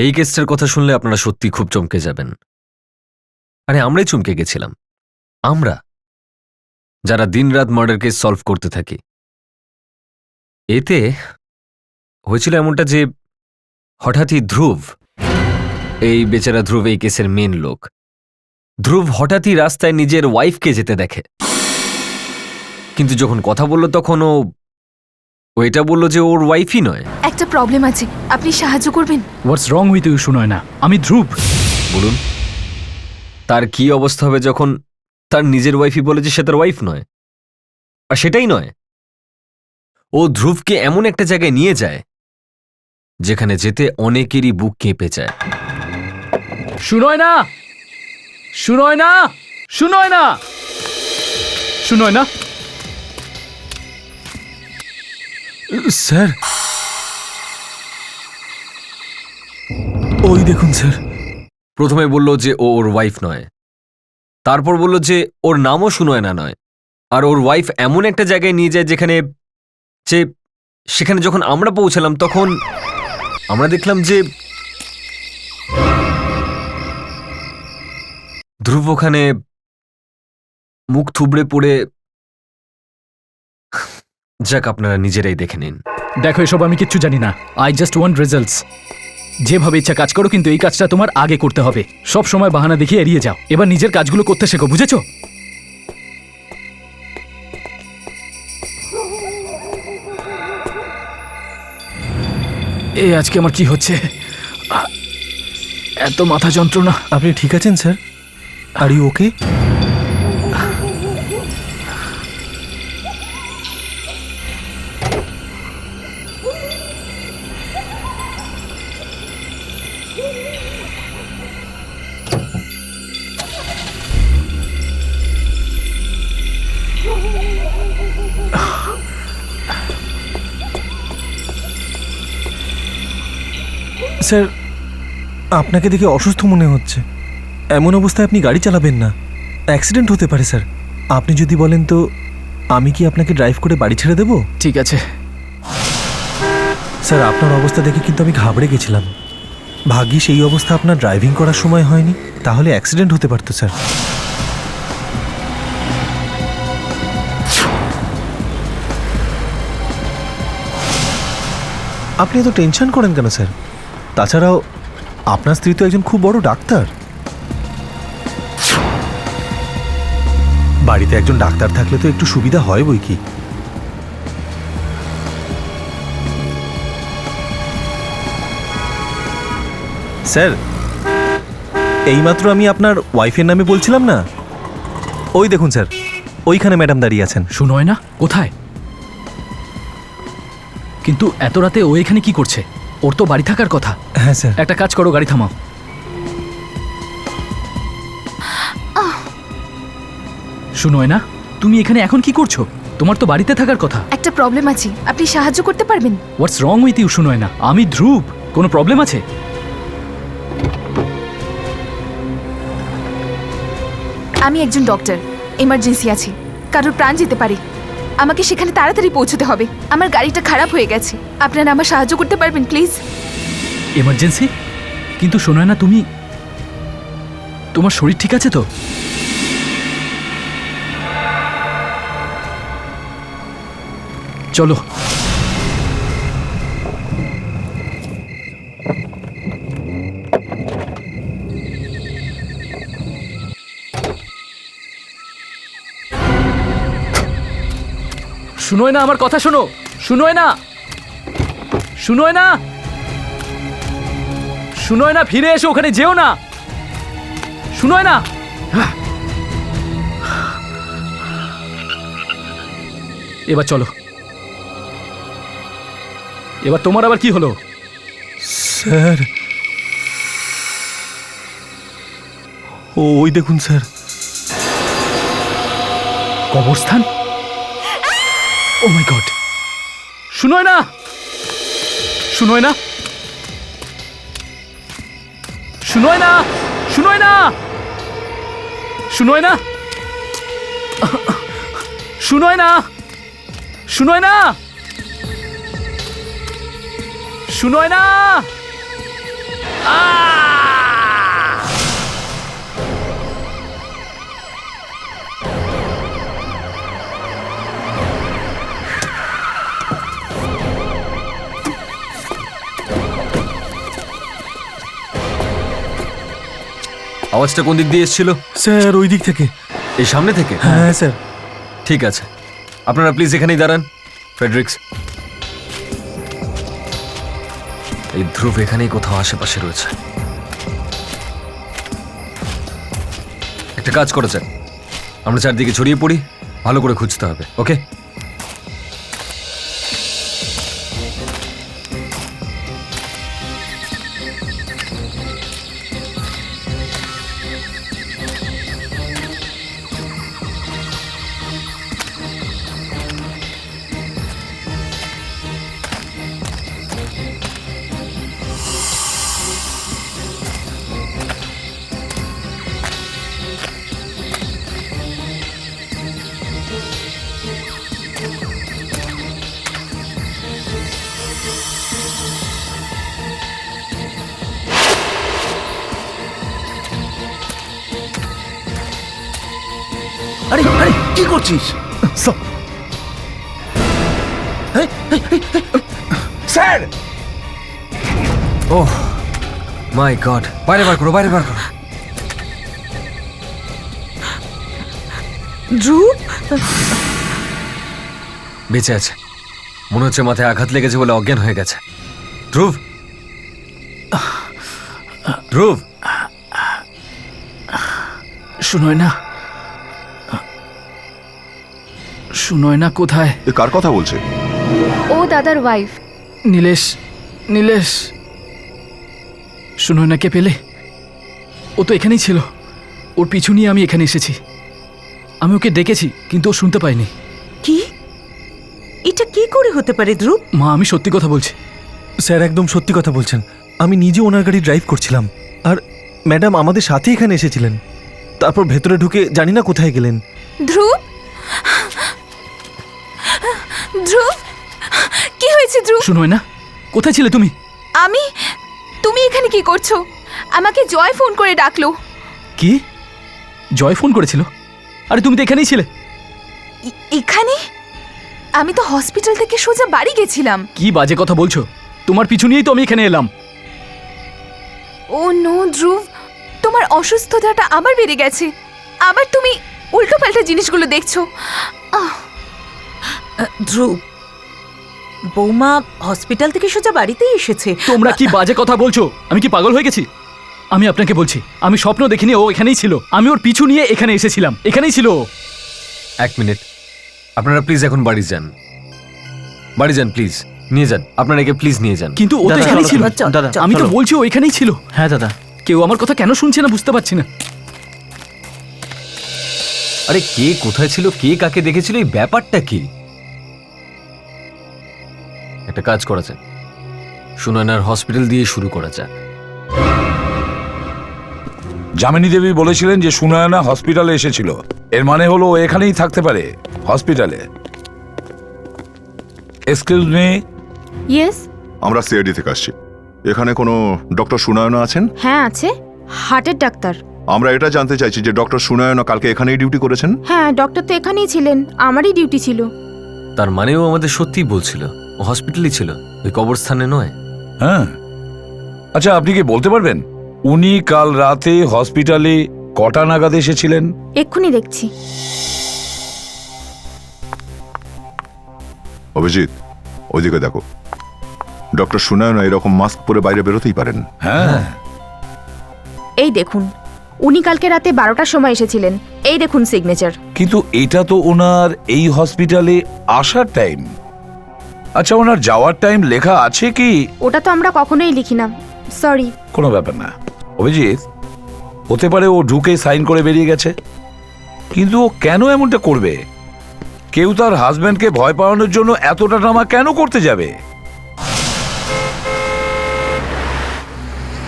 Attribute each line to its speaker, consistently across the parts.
Speaker 1: এই কেসটার কথা শুনলে আপনারা সত্যি খুব চমকে যাবেন। আরে আমরাই চমকে গেছিলাম, আমরা যারা দিনরাত মার্ডার কেস সলভ করতে থাকি। এতে হয়েছিল এমনটা যে হঠাৎই ধ্রুব, এই বেচারা ধ্রুব এই কেসের মেন লোক, ধ্রুব হঠাৎই রাস্তায় নিজের ওয়াইফকে যেতে দেখে। কিন্তু যখন কথা বলল তখন ও এটা বলল যে ওর ওয়াইফই নয়।
Speaker 2: একটা প্রবলেম আছে, আপনি সাহায্য করবেন?
Speaker 3: হোয়াটস রং উইথ ইউ সুনয়না? আমি ধ্রুব।
Speaker 1: বলুন, তার কি অবস্থা হবে যখন তার নিজের ওয়াইফই বলে যে সে তার ওয়াইফ নয়? আর সেটাই নয়, ও ধ্রুবকে এমন একটা জায়গায় নিয়ে যায় যেখানে যেতে অনেকেরই বুক কেঁপে যায়।
Speaker 3: সুনয়না, সুনয়না, সুনয়না, সুনয়না।
Speaker 4: স্যার, ওই দেখুন স্যার।
Speaker 1: প্রথমে বলল যে ও ওর ওয়াইফ নয়, তারপর বলল যে ওর নামও সুনয়না নয়, আর ওর ওয়াইফ এমন একটা জায়গায় নিয়ে যায় যেখানে সেখানে যখন আমরা পৌঁছালাম তখন আমরা দেখলাম যে ধ্রুব ওখানে মুখ থুবড়ে পড়ে। যাক, আপনারা নিজেরাই দেখে নিন।
Speaker 3: দেখো, এসব আমি কিচ্ছু জানি না। I just want results. যেভাবে ইচ্ছা কাজ করো, কিন্তু এই কাজটা তোমার আগে করতে হবে। সব সময় বাহানা দেখিয়ে এড়িয়ে যাও। এবার নিজের কাজগুলো করতে শেখো, বুঝেছো? এই আজকে আমার কি হচ্ছে? এত মাথা যন্ত্রণা।
Speaker 4: আপনি ঠিক আছেন sir? Are you okay? Sir, আপনাকে দেখে অসুস্থ মনে হচ্ছে। এমন অবস্থায় আপনি গাড়ি চালাবেন না, অ্যাক্সিডেন্ট হতে পারে স্যার। আপনি যদি বলেন তো আমি কি আপনাকে ড্রাইভ করে বাড়ি ছেড়ে দেব?
Speaker 3: ঠিক আছে
Speaker 4: স্যার, আপনার অবস্থা দেখে কিন্তু আমি ঘাবড়ে গেছিলাম। ভাগ্যিস এই অবস্থা আপনার ড্রাইভিং করার সময় হয়নি, তাহলে অ্যাক্সিডেন্ট হতে পারতো স্যার। আপনি এত টেনশন করেন কেন স্যার? তাছাড়াও আপনার স্ত্রী তো একজন খুব বড় ডাক্তার। বাড়িতে একজন ডাক্তার থাকলে তো একটু সুবিধা হয় বই কি। স্যার, এইমাত্র আমি আপনার ওয়াইফের নামে বলছিলাম না? ওই দেখুন স্যার, ওইখানে ম্যাডাম দাঁড়িয়ে আছেন।
Speaker 3: সুনয়না কোথায়? কিন্তু এত রাতে ও এখানে কি করছে? ওর তো বাড়ি থাকার কথা।
Speaker 4: হ্যাঁ স্যার।
Speaker 3: একটা কাজ করো, গাড়ি থামাও। সুনয়না, তুমি এখানে এখন কি করছো? তোমার তো বাড়িতে থাকার কথা।
Speaker 2: একটা প্রবলেম আছে, আপনি সাহায্য করতে পারবেন?
Speaker 3: হোয়াটস রং উইথ ইউ সুনয়না? আমি ধ্রুব। কোনো প্রবলেম আছে?
Speaker 2: আমি একজন ডক্টর, এমার্জেন্সি আছে, কারোর প্রাণ যেতে পারে। আমাকে সেখানে তাড়াতাড়ি পৌঁছতে হবে। আমার গাড়িটা খারাপ হয়ে গেছে, আপনারা আমার সাহায্য করতে পারবেন প্লিজ?
Speaker 3: এমার্জেন্সি? কিন্তু সুনয়না, তোমার শরীর ঠিক আছে তো? চলো। শুনোয় না, আমার কথা শোনো। শুনোয় না, শুনোয় না, শুনোয় না, ফিরে এসো, ওখানে যেও না। শুনোয় না। এবার চলো। এবার তোমার আবার কি হলো?
Speaker 4: স্যার, ওই দেখুন স্যার,
Speaker 3: কবরস্থান। ও মাই গড! শুনোয় না, শুনোয় না, শুনোয় না, শুনোয় না, শুনোয় না, শুনোয় না, শুনোয় না, শুনোয় না।
Speaker 1: আওয়াজটা কোন দিক দিয়ে এসেছিল?
Speaker 4: স্যার ওই দিক থেকে।
Speaker 1: এই সামনে থেকে?
Speaker 4: হ্যাঁ স্যার।
Speaker 1: ঠিক আছে, আপনারা প্লিজ এখানেই দাঁড়ান। ফ্রেডরিক্স, এই ধ্রুব এখানেই কোথাও আশেপাশে রয়েছে। একটা কাজ করা যাক, আমরা চারদিকে ছড়িয়ে পড়ি, ভালো করে খুঁজতে হবে। ওকে?
Speaker 5: আরে আরে কি করছিস? স্যার!
Speaker 1: ওহ মাই গড, বাইরে বার করো, বাইরে বার করো।
Speaker 2: ধ্রুব,
Speaker 1: বেঁচে আছে, মনে হচ্ছে মাথায় আঘাত লেগেছে বলে অজ্ঞান হয়ে গেছে। ধ্রুব, ধ্রুব,
Speaker 3: শুনোয় না, শুনোয় না কোথায়?
Speaker 5: এ কার কথা বলছে?
Speaker 2: ও দাদার ওয়াইফ।
Speaker 3: নীলেশ, নীলেশ, শুনোয় না কে পেলে? ও তো এখানেই ছিল, ওর পিছু নিয়ে আমি এখানে এসেছি। আমি ওকে ডেকেছি কিন্তু ও শুনতে পাইনি।
Speaker 6: কি? এটা কি করে হতে পারে ধ্রুব?
Speaker 3: মা, আমি সত্যি কথা বলছি।
Speaker 4: স্যার একদম সত্যি কথা বলছেন। আমি নিজে ওনার গাড়ি ড্রাইভ করছিলাম, আর ম্যাডাম আমাদের সাথে এখানে এসেছিলেন। তারপর ভেতরে ঢুকে জানি না কোথায় গেলেন।
Speaker 2: ধ্রুব, ধ্রুব, কি হয়েছে ধ্রুব?
Speaker 3: শুনোয় না, কোথায় ছিলে তুমি?
Speaker 2: তুমি এখানে কি করছো? আমাকে জয় ফোন করে ডাকলো।
Speaker 3: কি? জয় ফোন করেছিল? আরে তুমি তো এখানেই ছিলে।
Speaker 2: এখানে? আমি তো হসপিটাল থেকে সোজা বাড়ি গেছিলাম।
Speaker 3: কি বাজে কথা বলছো? তোমার পিছু নিয়েই তো আমি এখানে এলাম।
Speaker 2: ও নো ধ্রুব, তোমার অসুস্থতাটা আবার বেড়ে গেছে। আবার তুমি উল্টো পাল্টা জিনিসগুলো দেখছো।
Speaker 6: ধ্রুব, বৌমা হসপিটাল থেকে সোজা বাড়িতেই এসেছে।
Speaker 3: তোমরা কি বাজে কথা বলছো? আমি কি পাগল হয়ে গেছি? আমি আপনাকে বলছি, আমি স্বপ্ন দেখিনি, ও এখানেই ছিল। আমি ওর পিছু নিয়ে এখানে এসেছিলাম, এখানেই ছিল ও।
Speaker 1: এক মিনিট, আপনারা প্লিজ এখন বাড়ি যান, বাড়ি যান প্লিজ, নিয়ে যান, আপনারা একে প্লিজ নিয়ে যান।
Speaker 3: কিন্তু ও তো
Speaker 4: দাদা,
Speaker 3: এখানেই
Speaker 4: চলো,
Speaker 3: ছিল।
Speaker 6: চল,
Speaker 4: দাদা,
Speaker 6: চল।
Speaker 3: আমি তো
Speaker 4: চলো।
Speaker 3: বলছি ও এখানেই ছিল।
Speaker 4: হ্যাঁ দাদা।
Speaker 3: কেউ আমার কথা কেন শুনছে না বুঝতে পারছি না।
Speaker 1: আরে কে কোথায় ছিল, কে কাকে দেখেছিল, এই ব্যাপারটা কি? একটা কাজ করা যাক, সুনয়নার হসপিটাল দিয়ে শুরু করা যাক।
Speaker 7: যামিনী দেবী বলেছিলেন যে সুনয়না হসপিটালে এসেছিল, এর মানে হলো ও এখানেই থাকতে পারে, হসপিটালে। Excuse me,
Speaker 8: yes.
Speaker 5: আমরা সিআইডি থেকে আসছি। এখানে কোনো ডক্টর সুনয়না আছেন?
Speaker 8: হ্যাঁ আছে, হার্টের ডাক্তার।
Speaker 5: আমরা এটা জানতে চাইছি যে ডক্টর সুনয়না কালকে এখানেই ডিউটি করেছেন?
Speaker 8: হ্যাঁ, ডক্টর তো এখানেই ছিলেন, আমারই ডিউটি ছিল।
Speaker 1: তার মানেও আমাদের সত্যিই বলছিল ও হসপিটালই ছিল, ওই কবরস্থানে নয়।
Speaker 7: হ্যাঁ। আচ্ছা, আপনি কি বলতে পারবেন উনি কাল রাতে হসপিটালে কটা নাগাদ এসেছিলেন?
Speaker 8: এক্ষুনি দেখছি।
Speaker 5: অভিজিৎ, ওইদিকে দেখো। ডক্টর সুনয়না এরকম মাস্ক পরে বাইরে বেরোতেই পারেন।
Speaker 7: হ্যাঁ।
Speaker 8: এই দেখুন, উনি কালকে রাতে 12টার সময় এসেছিলেন। এই দেখুন সিগনেচার।
Speaker 7: কিন্তু এটা তো ওনার এই হসপিটালে আসার টাইম। আচ্ছা, ওনার যাওয়ার টাইম লেখা আছে কি?
Speaker 8: ওটা তো আমরা কখনোই লিখি না, সরি।
Speaker 7: কোনো ব্যাপার না অভিজিৎ, হতে পারে ও ঢুকে সাইন করে বেরিয়ে গেছে। কিন্তু ও কেন এমনটা করবে? কেউ তার হাজব্যান্ডকে ভয় পাওয়ানোর জন্য এতটা ড্রামা কেন করতে যাবে?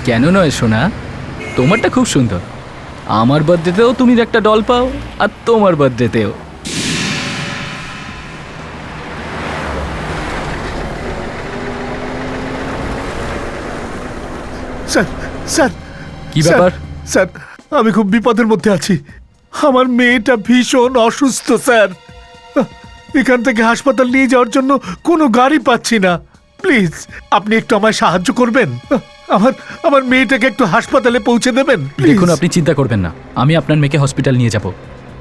Speaker 3: কেন নয় সোনা, তোমারটা খুব সুন্দর। আমার বার্থডেতেও তুমি একটা ডল পাও, আর তোমার বার্থডেতেও।
Speaker 9: স্যার স্যার
Speaker 3: কি ব্যাপার?
Speaker 9: স্যার আমি খুব বিপদের মধ্যে আছি। আমার মেয়েটা ভীষণ অসুস্থ স্যার। এখান থেকে হাসপাতাল নিয়ে যাওয়ার জন্য কোনো গাড়ি পাচ্ছি না। প্লিজ আপনি একটু আমায় সাহায্য করবেন। আমার আমার মেয়েটাকে একটু হাসপাতালে পৌঁছে দেবেন প্লিজ।
Speaker 3: দেখুন, আপনি চিন্তা করবেন না, আমি আপনার মেয়েকে হসপিটাল নিয়ে যাব।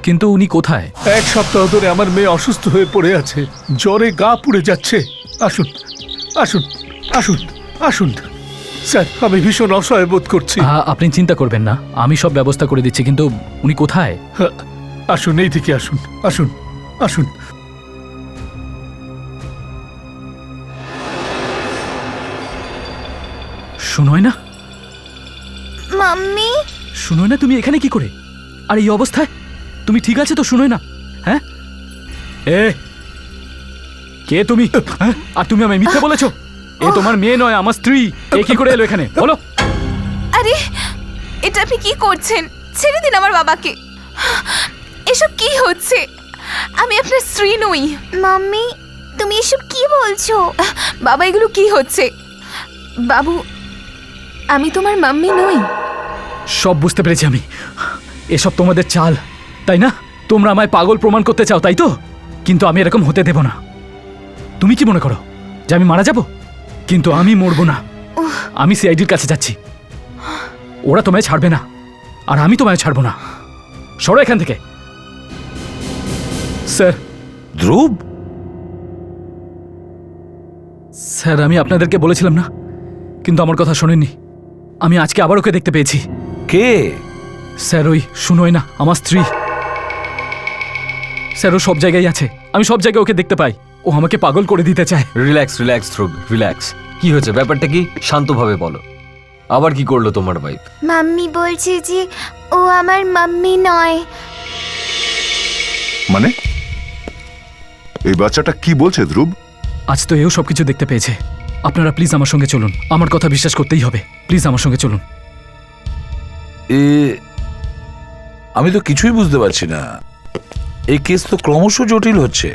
Speaker 3: কিন্তু উনি কোথায়?
Speaker 9: 1 সপ্তাহ ধরে আমার মেয়ে অসুস্থ হয়ে পড়ে আছে, জ্বরে গা পুড়ে যাচ্ছে। আসুন আসুন আসুন আসুন স্যার, আমি ভীষণ অসহায় বোধ করছি।
Speaker 3: আপনি চিন্তা করবেন না, আমি সব ব্যবস্থা করে দিচ্ছি। কিন্তু উনি কোথায়?
Speaker 9: আসুন, এই দিকে আসুন আসুন আসুন।
Speaker 3: শুনোয় না?
Speaker 2: মাম্মি,
Speaker 3: শুনোয় না, তুমি এখানে কি করে? আর এই অবস্থায় তুমি ঠিক আছে তো? শুনোয় না? হ্যাঁ, এ কে তুমি? হ্যাঁ? আর তুমি আমায় মিথ্যে বলেছো? এ তোমার মেয়ে নয়, আমার স্ত্রী। এ কি করে এলো এখানে বলো?
Speaker 2: আরে এটা আপনি কি করছেন? ছেড়ে দিন আমার বাবাকে। এসব কি হচ্ছে? আমি আপনার স্ত্রী নই। মাম্মি, তুমি এসব কি বলছো? বাবা, এগুলো কি হচ্ছে? বাবু, আমি তোমার মাম্মি নই।
Speaker 3: সব বুঝতে পেরেছি আমি। এসব তোমাদের চাল, তাই না? তোমরা আমায় পাগল প্রমাণ করতে চাও, তাই তো? কিন্তু আমি এরকম হতে দেব না। তুমি কি মনে করো যে আমি মারা যাব? কিন্তু আমি মরবো না। আমি সিআইডির কাছে যাচ্ছি। ওরা তোমায় ছাড়বে না, আর আমি তোমায় ছাড়বো না। সরো এখান থেকে। স্যার,
Speaker 7: ধ্রুব,
Speaker 3: স্যার, আমি আপনাদেরকে বলেছিলাম না, কিন্তু আমার কথা শোনেননি। আমি আজকে আবার ওকে দেখতে পেয়েছি।
Speaker 7: কে?
Speaker 3: স্যার, ওই শুনোয় না, আমার স্ত্রী। স্যার, ও সব জায়গায় আছে। আমি সব জায়গায় ওকে দেখতে পাই। ও আমাকে পাগল করে দিতে চায়।
Speaker 1: রিল্যাক্স রিল্যাক্স ধ্রুব, রিল্যাক্স। কি হয়েছে? ব্যাপারটা কি? শান্তভাবে বলো। আবার কি করলো তোমার ওয়াইফ?
Speaker 2: মাম্মি বলছে যে ও আমার মাম্মি নয়।
Speaker 5: মানে এই বাচ্চাটা কি বলছে ধ্রুব?
Speaker 3: আজ তো এও সবকিছু দেখতে পেয়েছে। আপনারা প্লিজ আমার সঙ্গে চলুন। আমার কথা বিশ্বাস করতেই হবে। প্লিজ আমার সঙ্গে চলুন।
Speaker 7: এ আমি তো কিছুই বুঝতে পারছি না। এই কেস তো ক্রমশ জটিল হচ্ছে,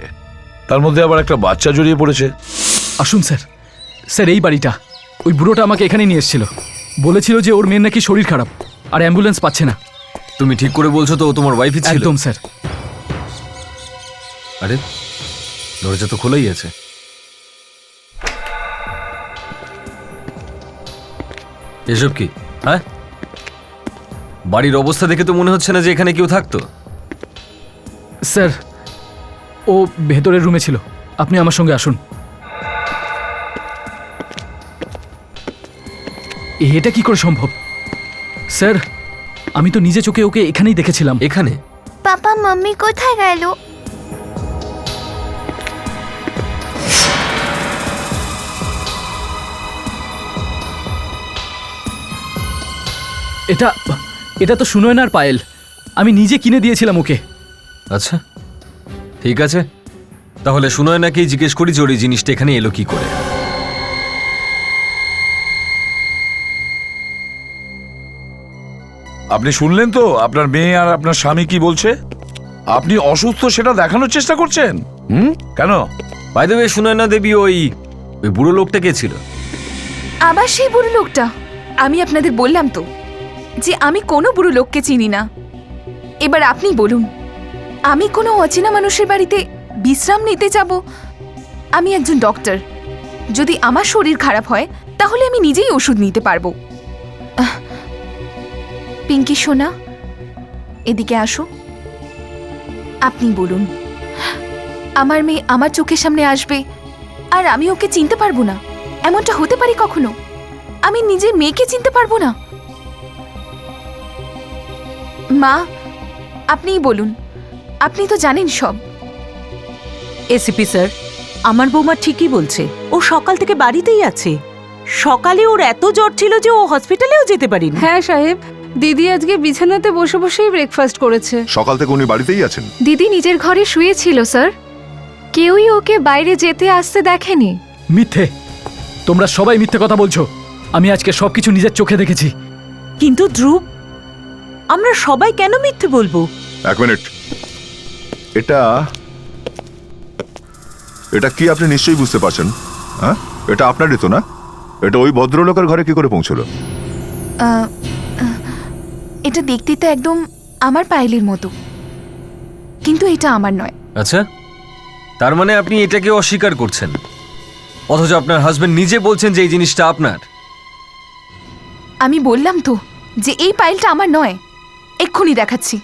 Speaker 7: তার মধ্যে আবার একটা বাচ্চা জড়িয়ে পড়েছে।
Speaker 3: আসুন স্যার। স্যার, এই বাড়িটা, ওই বুড়োটা আমাকে এখানে নিয়ে এসেছিল। বলেছিল যে ওর মেয়ের নাকি শরীর খারাপ, আর অ্যাম্বুলেন্স পাচ্ছে না।
Speaker 1: তুমি ঠিক করে বলছো তো ও তোমার ওয়াইফই ছিল?
Speaker 3: একদম স্যার।
Speaker 1: আরে দরজা তো খোলাই আছে। এসব কি? হ্যাঁ, বাড়ির অবস্থা দেখে তো মনে হচ্ছে না যে এখানে কেউ থাকতো।
Speaker 3: স্যার, ও ভেতরের রুমে ছিল। আপনি আমার সঙ্গে আসুন। এটা কি করে সম্ভব? স্যার, আমি তো নিজে চোখে ওকে এখানেই দেখেছিলাম।
Speaker 1: এখানে?
Speaker 2: পাপা, মাম্মি কোথায় গেল?
Speaker 3: এটা এটা তো শুনোয় না আর পায়েল। আমি নিজে কিনে দিয়েছিলাম ওকে।
Speaker 1: আচ্ছা ঠিক আছে, তাহলে শুনোয় নাকি জিজ্ঞেস করি যে ওর এই জিনিসটা এখানে এলো কি করে।
Speaker 7: আপনি শুনলেন তো আপনার মেয়ে আর আপনার স্বামী কি বলছে? আপনি অসুস্থ সেটা দেখানোর চেষ্টা করছেন। কেন?
Speaker 1: বাই দ্য ওয়ে, শুনোয় না দেবী, ওই বুড়ো লোকটা কে ছিল?
Speaker 2: আবার সেই বুড়ো লোকটা? আমি আপনাদের বললাম তো যে আমি কোনো বুড়ো লোককে চিনি না। এবার আপনি বলুন, আমি কোনো অচেনা মানুষের বাড়িতে বিশ্রাম নিতে যাব? আমি একজন ডক্টর। যদি আমার শরীর খারাপ হয় তাহলে আমি নিজেই ওষুধ নিতে পারবো। পিঙ্কি সোনা, এদিকে আসো। আপনি বলুন, আমার মেয়ে আমার চোখের সামনে আসবে আর আমি ওকে চিনতে পারবো না? এমনটা হতে পারে কখনো? আমি নিজের মেয়েকে চিনতে পারবো না? মা, আপনিই বলুন, আপনি তো জানেন সব।
Speaker 6: এসিপি স্যার, আমার বৌমা ঠিকই বলছে। ও সকাল থেকে বাড়িতেই আছে। সকালে ওর এত জ্বর ছিল যে ও হসপিটালেও যেতে পারেনি।
Speaker 10: হ্যাঁ সাহেব, দিদি আজকে বিছানাতে বসে বসেই ব্রেকফাস্ট করেছে।
Speaker 5: সকাল থেকে উনি বাড়িতেই আছেন?
Speaker 10: দিদি নিজের ঘরে শুয়েছিল স্যার, কেউই ওকে বাইরে যেতে আসতে দেখেনি।
Speaker 3: মিথ্যে! তোমরা সবাই মিথ্যে কথা বলছো। আমি আজকে সবকিছু নিজের চোখে দেখেছি।
Speaker 6: কিন্তু ধ্রুব, আমরা সবাই কেন মিথ্যে বলবো?
Speaker 5: এক মিনিট, এটা এটা কি আপনি নিশ্চয়ই বুঝতে পারছেন? হ্যাঁ, এটা আপনারই তো না? এটা ওই ভদ্রলোকের ঘরে কি করে পৌঁছলো?
Speaker 2: আহ, আহ, এটা দেখতে তো একদম আমার পায়েলের মতো, কিন্তু এটা আমার নয়।
Speaker 1: আচ্ছা, তার মানে আপনি এটাকে অস্বীকার করছেন, অথচ আপনার হাজবেন্ড নিজে বলছেন যে এই জিনিসটা আপনার।
Speaker 2: আমি বললাম তো যে এই পাইলটা আমার নয়, এক্ষুনি দেখাচ্ছি।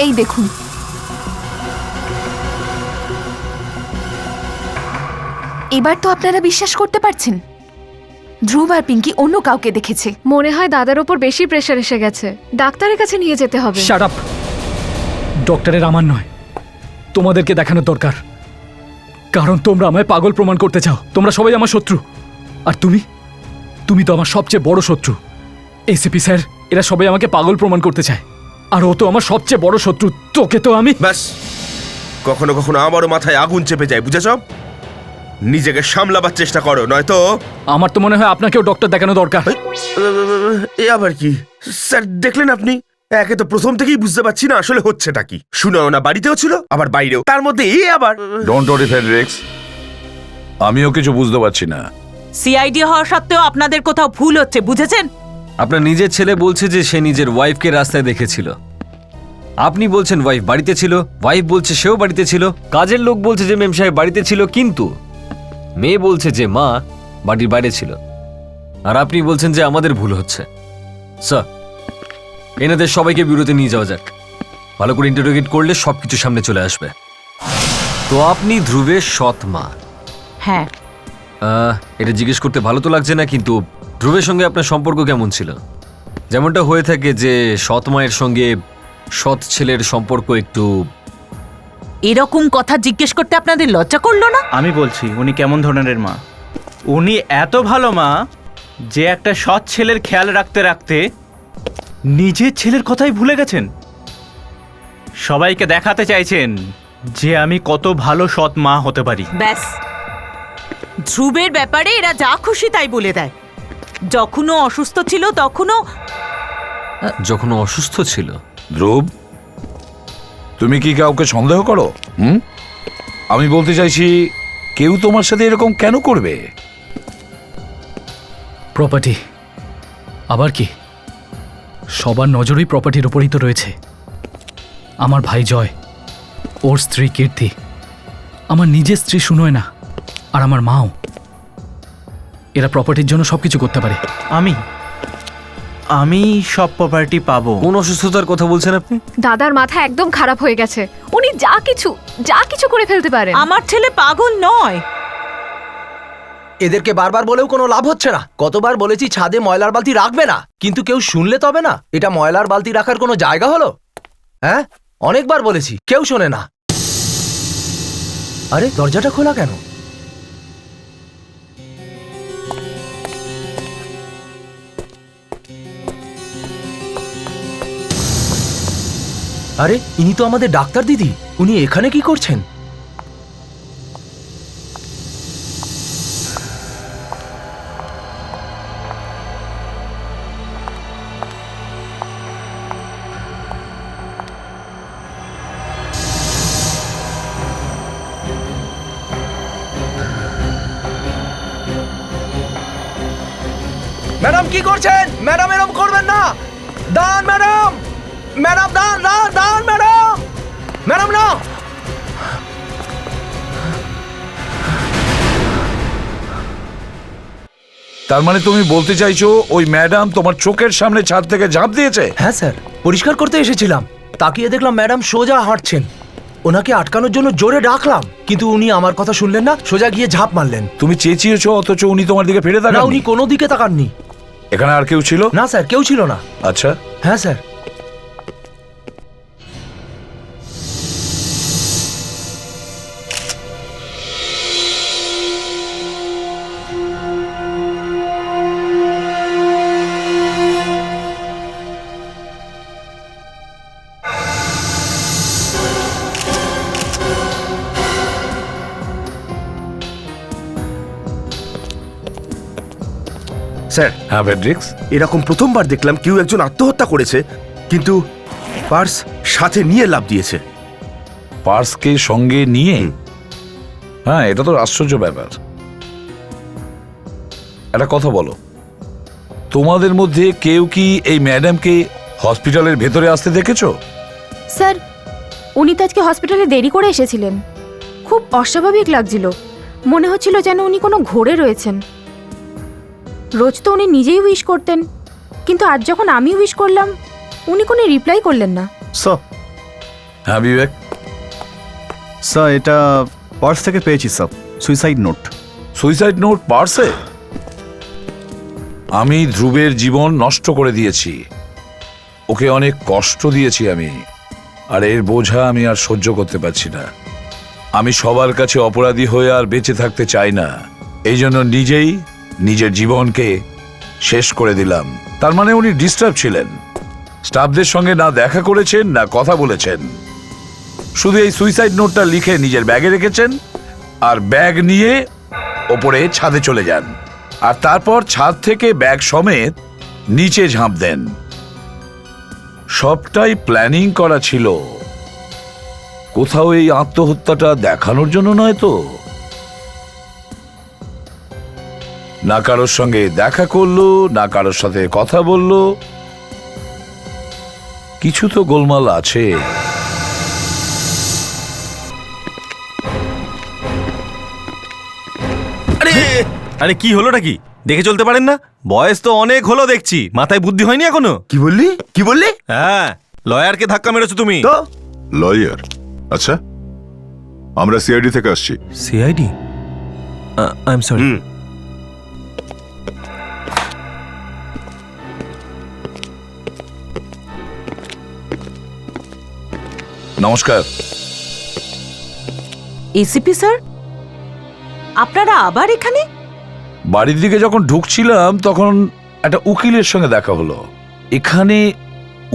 Speaker 2: এই দেখুন, এবার তো আপনারা বিশ্বাস করতে পারছেন, ধ্রুব আর পিঙ্কি অন্য কাউকে দেখেছে।
Speaker 10: মনে হয় দাদার ওপর বেশি প্রেশার এসে গেছে, ডাক্তারের কাছে নিয়ে যেতে হবে।
Speaker 3: Shut up. ডক্টরের আমার নয়, তোমাদেরকে দেখানোর দরকার, কারণ তোমরা আমায় পাগল প্রমাণ করতে চাও। তোমরা সবাই আমার শত্রু, আর তুমি তো আমার সবচেয়ে বড় শত্রু। এসিপি স্যার, এরা সবাই আমাকে পাগল প্রমাণ করতে চায়, আর ও তো আমার সবচেয়ে বড় শত্রু। তোকে তো আমি
Speaker 11: ব্যাস, কখনো কখনো আমারও মাথায় আগুন চেপে যায়, বুঝেছ? নিজেকে সামলাবার চেষ্টা করো, নয়তো।
Speaker 3: আমার তো মনে হয় আপনাকেও ডক্টর দেখানো দরকার।
Speaker 11: এ আবার কি স্যার, দেখলেন আপনি? একে তো প্রথম থেকেই বুঝতে পারছি না আসলে হচ্ছেটা কি। শুনেও না, বাড়িতেও ছিল আবার বাইরেও, তার মধ্যে এ আবার।
Speaker 7: ডোন্ট ওরি ফেডরিক্স, আমিও কিছু বুঝতে পারছি না।
Speaker 6: সিআইডি হওয়া সত্ত্বেও আপনাদের কোথাও ভুল হচ্ছে, বুঝেছেন?
Speaker 1: আপনার নিজের ছেলে বলছে যে সে নিজের ওয়াইফকে রাস্তায় দেখেছিল, আপনি বলছেন ওয়াইফ বাড়িতে ছিল, ওয়াইফ বলছে সেও বাড়িতে ছিল, কাজের লোক বলছে যে মেম সাহেব বাড়িতে ছিল, কিন্তু মেয়ে বলছে যে মা বাড়ির বাইরে ছিল, আর আপনি বলছেন যে আমাদের ভুল হচ্ছে। স্যার, এনাদের সবাইকে বিরতি নিয়ে যাওয়া যাক, ভালো করে ইন্টারোগেট করলে সবকিছু সামনে চলে আসবে। তো আপনি ধ্রুবের সৎ মা?
Speaker 6: হ্যাঁ।
Speaker 1: এটা জিজ্ঞেস করতে ভালো তো লাগছে না, কিন্তু ধ্রুবের সঙ্গে আপনার সম্পর্ক কেমন ছিল? যেমনটা হয়ে থাকে যে সৎ মায়ের সঙ্গে সৎ ছেলের সম্পর্ক একটু।
Speaker 6: এরকম কথা জিজ্ঞেস করতে আপনাদের লজ্জা করলো না?
Speaker 12: আমি বলছি উনি কেমন ধরনের মা। উনি এত ভালো মা যে একটা সৎ ছেলের খেয়াল রাখতে রাখতে নিজের ছেলের কথাই ভুলে গেছেন। সবাইকে দেখাতে চাইছেন যে আমি কত ভালো সৎ মা হতে পারি।
Speaker 6: ব্যাস, ধ্রুবের ব্যাপারে এরা যা খুশি তাই বলে দেয়। যখনও অসুস্থ ছিল
Speaker 1: যখন অসুস্থ ছিল।
Speaker 7: ধ্রুব, তুমি কি কাউকে সন্দেহ করো? আমি বলতে চাইছি, কেউ তোমার সাথে এরকম কেন করবে?
Speaker 3: প্রপার্টি, আবার কি? সবার নজরই প্রপার্টির উপরেই তো রয়েছে। আমার ভাই জয়, ওর স্ত্রী কীর্তি, আমার নিজের স্ত্রী সুনয় না, আর আমার মাও, এরা প্রপার্টির জন্য সবকিছু করতে পারে।
Speaker 12: আমি সব প্রপার্টি পাবো।
Speaker 1: কোন অসুস্থতার কথা বলছেন আপনি?
Speaker 10: দাদার মাথা একদম খারাপ হয়ে গেছে, উনি যা কিছু করে ফেলতে পারেন।
Speaker 6: আমার ছেলে পাগল নয়।
Speaker 13: এদেরকে বারবার বলেও কোনো লাভ হচ্ছে না। কতবার বলেছি ছাদে ময়লার বালতি রাখবে না, কিন্তু কেউ শুনলে তবে না। এটা ময়লার বালতি রাখার কোনো জায়গা হলো? হ্যাঁ, অনেকবার বলেছি, কেউ শোনে না। আরে দরজাটা খোলা কেন? আরে ইনি তো আমাদের ডাক্তার দিদি, উনি এখানে কি করছেন? ম্যাডাম কি করছেন? ম্যাডাম এরকম করবেন না। দান ম্যাডাম, ম্যাডাম দান দান দান ম্যাডাম, ম্যাডাম না।
Speaker 7: তার মানে তুমি বলতে চাইছো ওই ম্যাডাম তোমার চোখের সামনে ছাদ থেকে ঝাঁপ দিয়েছে?
Speaker 13: হ্যাঁ স্যার, পরিষ্কার করতে এসেছিলাম, তাকিয়ে দেখলাম ম্যাডাম সোজা হাঁটছেন। ওনাকে আটকানোর জন্য জোরে ডাকলাম, কিন্তু উনি আমার কথা শুনলেন না, সোজা গিয়ে ঝাঁপ মারলেন।
Speaker 7: তুমি চেঁচিয়েছো অথচ উনি তোমার দিকে ফিরে
Speaker 13: না,
Speaker 7: তাকাননি?
Speaker 13: উনি কোনো দিকে তাকাননি।
Speaker 7: এখানে আর কেউ ছিল?
Speaker 13: না স্যার, কেউ ছিল না।
Speaker 7: আচ্ছা,
Speaker 13: হ্যাঁ স্যার।
Speaker 11: স্যার,
Speaker 7: হ্যাঁ ফেডরিক্স,
Speaker 11: এরকম প্রথমবার দেখলাম কেউ একজন আত্মহত্যা করেছে, কিন্তু পার্স সাথে নিয়ে লাভ দিয়েছে।
Speaker 7: পার্সকে সঙ্গে নিয়ে? হ্যাঁ, এটা তো আশ্চর্য ব্যাপার। একটা কথা বলো, তোমাদের মধ্যে কেউ কি এই ম্যাডামকে হসপিটালের ভেতরে আসতে দেখেছো?
Speaker 8: স্যার উনি তো আজকে হসপিটালে দেরি করে এসেছিলেন। খুব অস্বাভাবিক লাগছিল, মনে হচ্ছিল যেন উনি কোনো ঘোরে রয়েছেন। রোজ তো উনি নিজেই উইশ করতেন, কিন্তু আজ যখন আমি উইশ করলাম উনি কোনো রিপ্লাই করলেন না।
Speaker 14: স্যার,
Speaker 7: হ্যাঁ বিবেক,
Speaker 14: স্যার এটা পার্স থেকে পেয়েছি sir, suicide note.
Speaker 7: Suicide note পার্সে? আমি ধ্রুবের জীবন নষ্ট করে দিয়েছি, ওকে অনেক কষ্ট দিয়েছি আমি, আর এর বোঝা আমি আর সহ্য করতে পারছি না। আমি সবার কাছে অপরাধী হয়ে আর বেঁচে থাকতে চাই না, এই জন্য নিজেই নিজের জীবনকে শেষ করে দিলাম। তার মানে উনি ডিস্টার্ব ছিলেন, স্টাফদের সঙ্গে না দেখা করেছেন না কথা বলেছেন, শুধু এই সুইসাইড নোটটা লিখে নিজের ব্যাগে রেখেছেন আর ব্যাগ নিয়ে ওপরে ছাদে চলে যান, আর তারপর ছাদ থেকে ব্যাগ সমেত নিচে ঝাঁপ দেন। সবটাই প্ল্যানিং করা ছিল, কোথাও এই আত্মহত্যাটা দেখানোর জন্য নয় তো? না কারোর সঙ্গে দেখা করলো, না কারোর সাথে কথা বললো, কিছু তো গোলমাল আছে।
Speaker 4: আরে কি হলোটা কি? দেখে চলতে পারেন না? বয়স তো অনেক হলো দেখছি, মাথায় বুদ্ধি হয়নি এখনো?
Speaker 11: কি বললি?
Speaker 4: হ্যাঁ, লয়ারকে ধাক্কা মেরেছো তুমি।
Speaker 11: তো
Speaker 5: লয়ার? আচ্ছা, আমরা সিআইডি থেকে আসছি।
Speaker 4: সিআইডি? I am sorry.
Speaker 7: নমস্কার।
Speaker 6: এসিপি স্যার, আপনারা আবার এখানে?
Speaker 7: বাড়ির দিকে যখন ঢুকছিলাম তখন একটা উকিলের সঙ্গে দেখা হলো। এখানে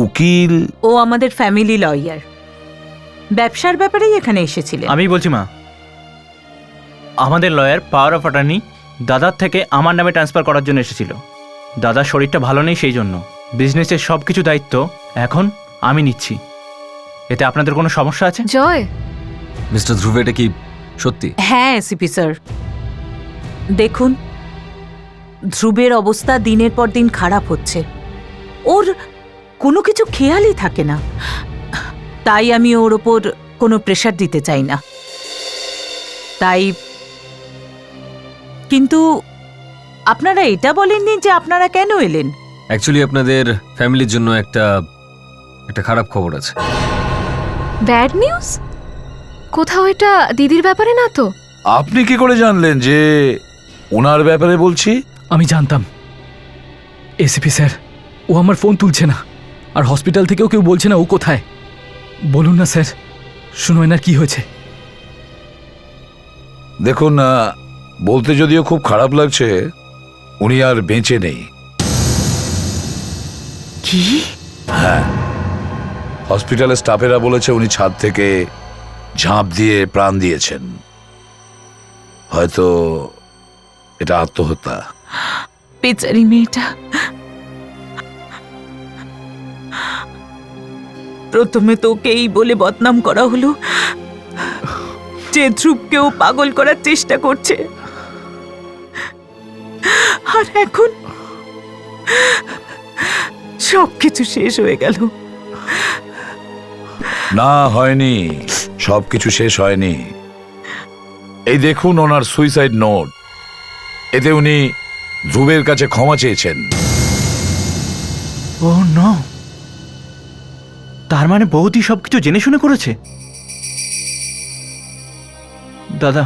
Speaker 7: উকিল?
Speaker 6: ও আমাদের ফ্যামিলি লয়ার, ব্যবসার ব্যাপারেই এখানে এসেছিলেন।
Speaker 12: আমি বলছি মা, আমাদের লয়ার পাওয়ার অফ অ্যাটর্নি দাদার থেকে আমার নামে ট্রান্সফার করার জন্য এসেছিল। দাদার শরীরটা ভালো নেই, সেই জন্য বিজনেসের সব কিছু দায়িত্ব এখন আমি নিচ্ছি। এতে আপনাদের কোনো সমস্যা আছে?
Speaker 10: জয়,
Speaker 1: মিস্টার ধ্রুব, এটা কি সত্যি?
Speaker 6: হ্যাঁ এসিপি স্যার, দেখুন ধ্রুবের অবস্থা দিনের পর দিন খারাপ হচ্ছে, ওর কোনো কিছু খেয়ালই থাকে না, তাই আমি ওর ওপর কোনো প্রেশার দিতে চাই না। তাই কিন্তু আপনারা এটা বলেননি যে আপনারা কেন এলেন?
Speaker 1: অ্যাকচুয়ালি আপনাদের ফ্যামিলির জন্য একটা খারাপ খবর আছে।
Speaker 10: Bad news? কোথাও এটা দিদির ব্যাপারে না তো?
Speaker 7: আপনি কি করে জানলেন যে ওনার ব্যাপারে বলছি?
Speaker 3: আমি জানতাম এসিপি স্যার, ও আমার ফোন তুলছে না, আর হসপিটাল থেকেও কেউ বলছে না ও কোথায়। বলুন না স্যার, শুনুন আর কি হয়েছে।
Speaker 7: দেখুন, বলতে যদিও খুব খারাপ লাগছে, উনি আর বেঁচে নেই।
Speaker 6: কি?
Speaker 7: হ্যাঁ, হসপিটালের স্টাফেরা বলেছে উনি ছাদ থেকে ঝাঁপ দিয়ে প্রাণ দিয়েছেন। হয়তো এটা আত্মহত্যা।
Speaker 6: বেচারি মেয়েটা, প্রথমে তো ওকে এই বলে বদনাম করা হলো যে ধ্রুবকেও পাগল করার চেষ্টা করছে, আর এখন সবকিছু শেষ হয়ে গেল।
Speaker 7: না, হয়নি, সবকিছু শেষ হয়নি। এই দেখুন ওনার সুইসাইড নোট, এতে উনি ধ্রুবের কাছে ক্ষমা চেয়েছেন।
Speaker 12: ও নো, তার মানে বৌদি সবকিছু জেনে শুনে করেছে? দাদা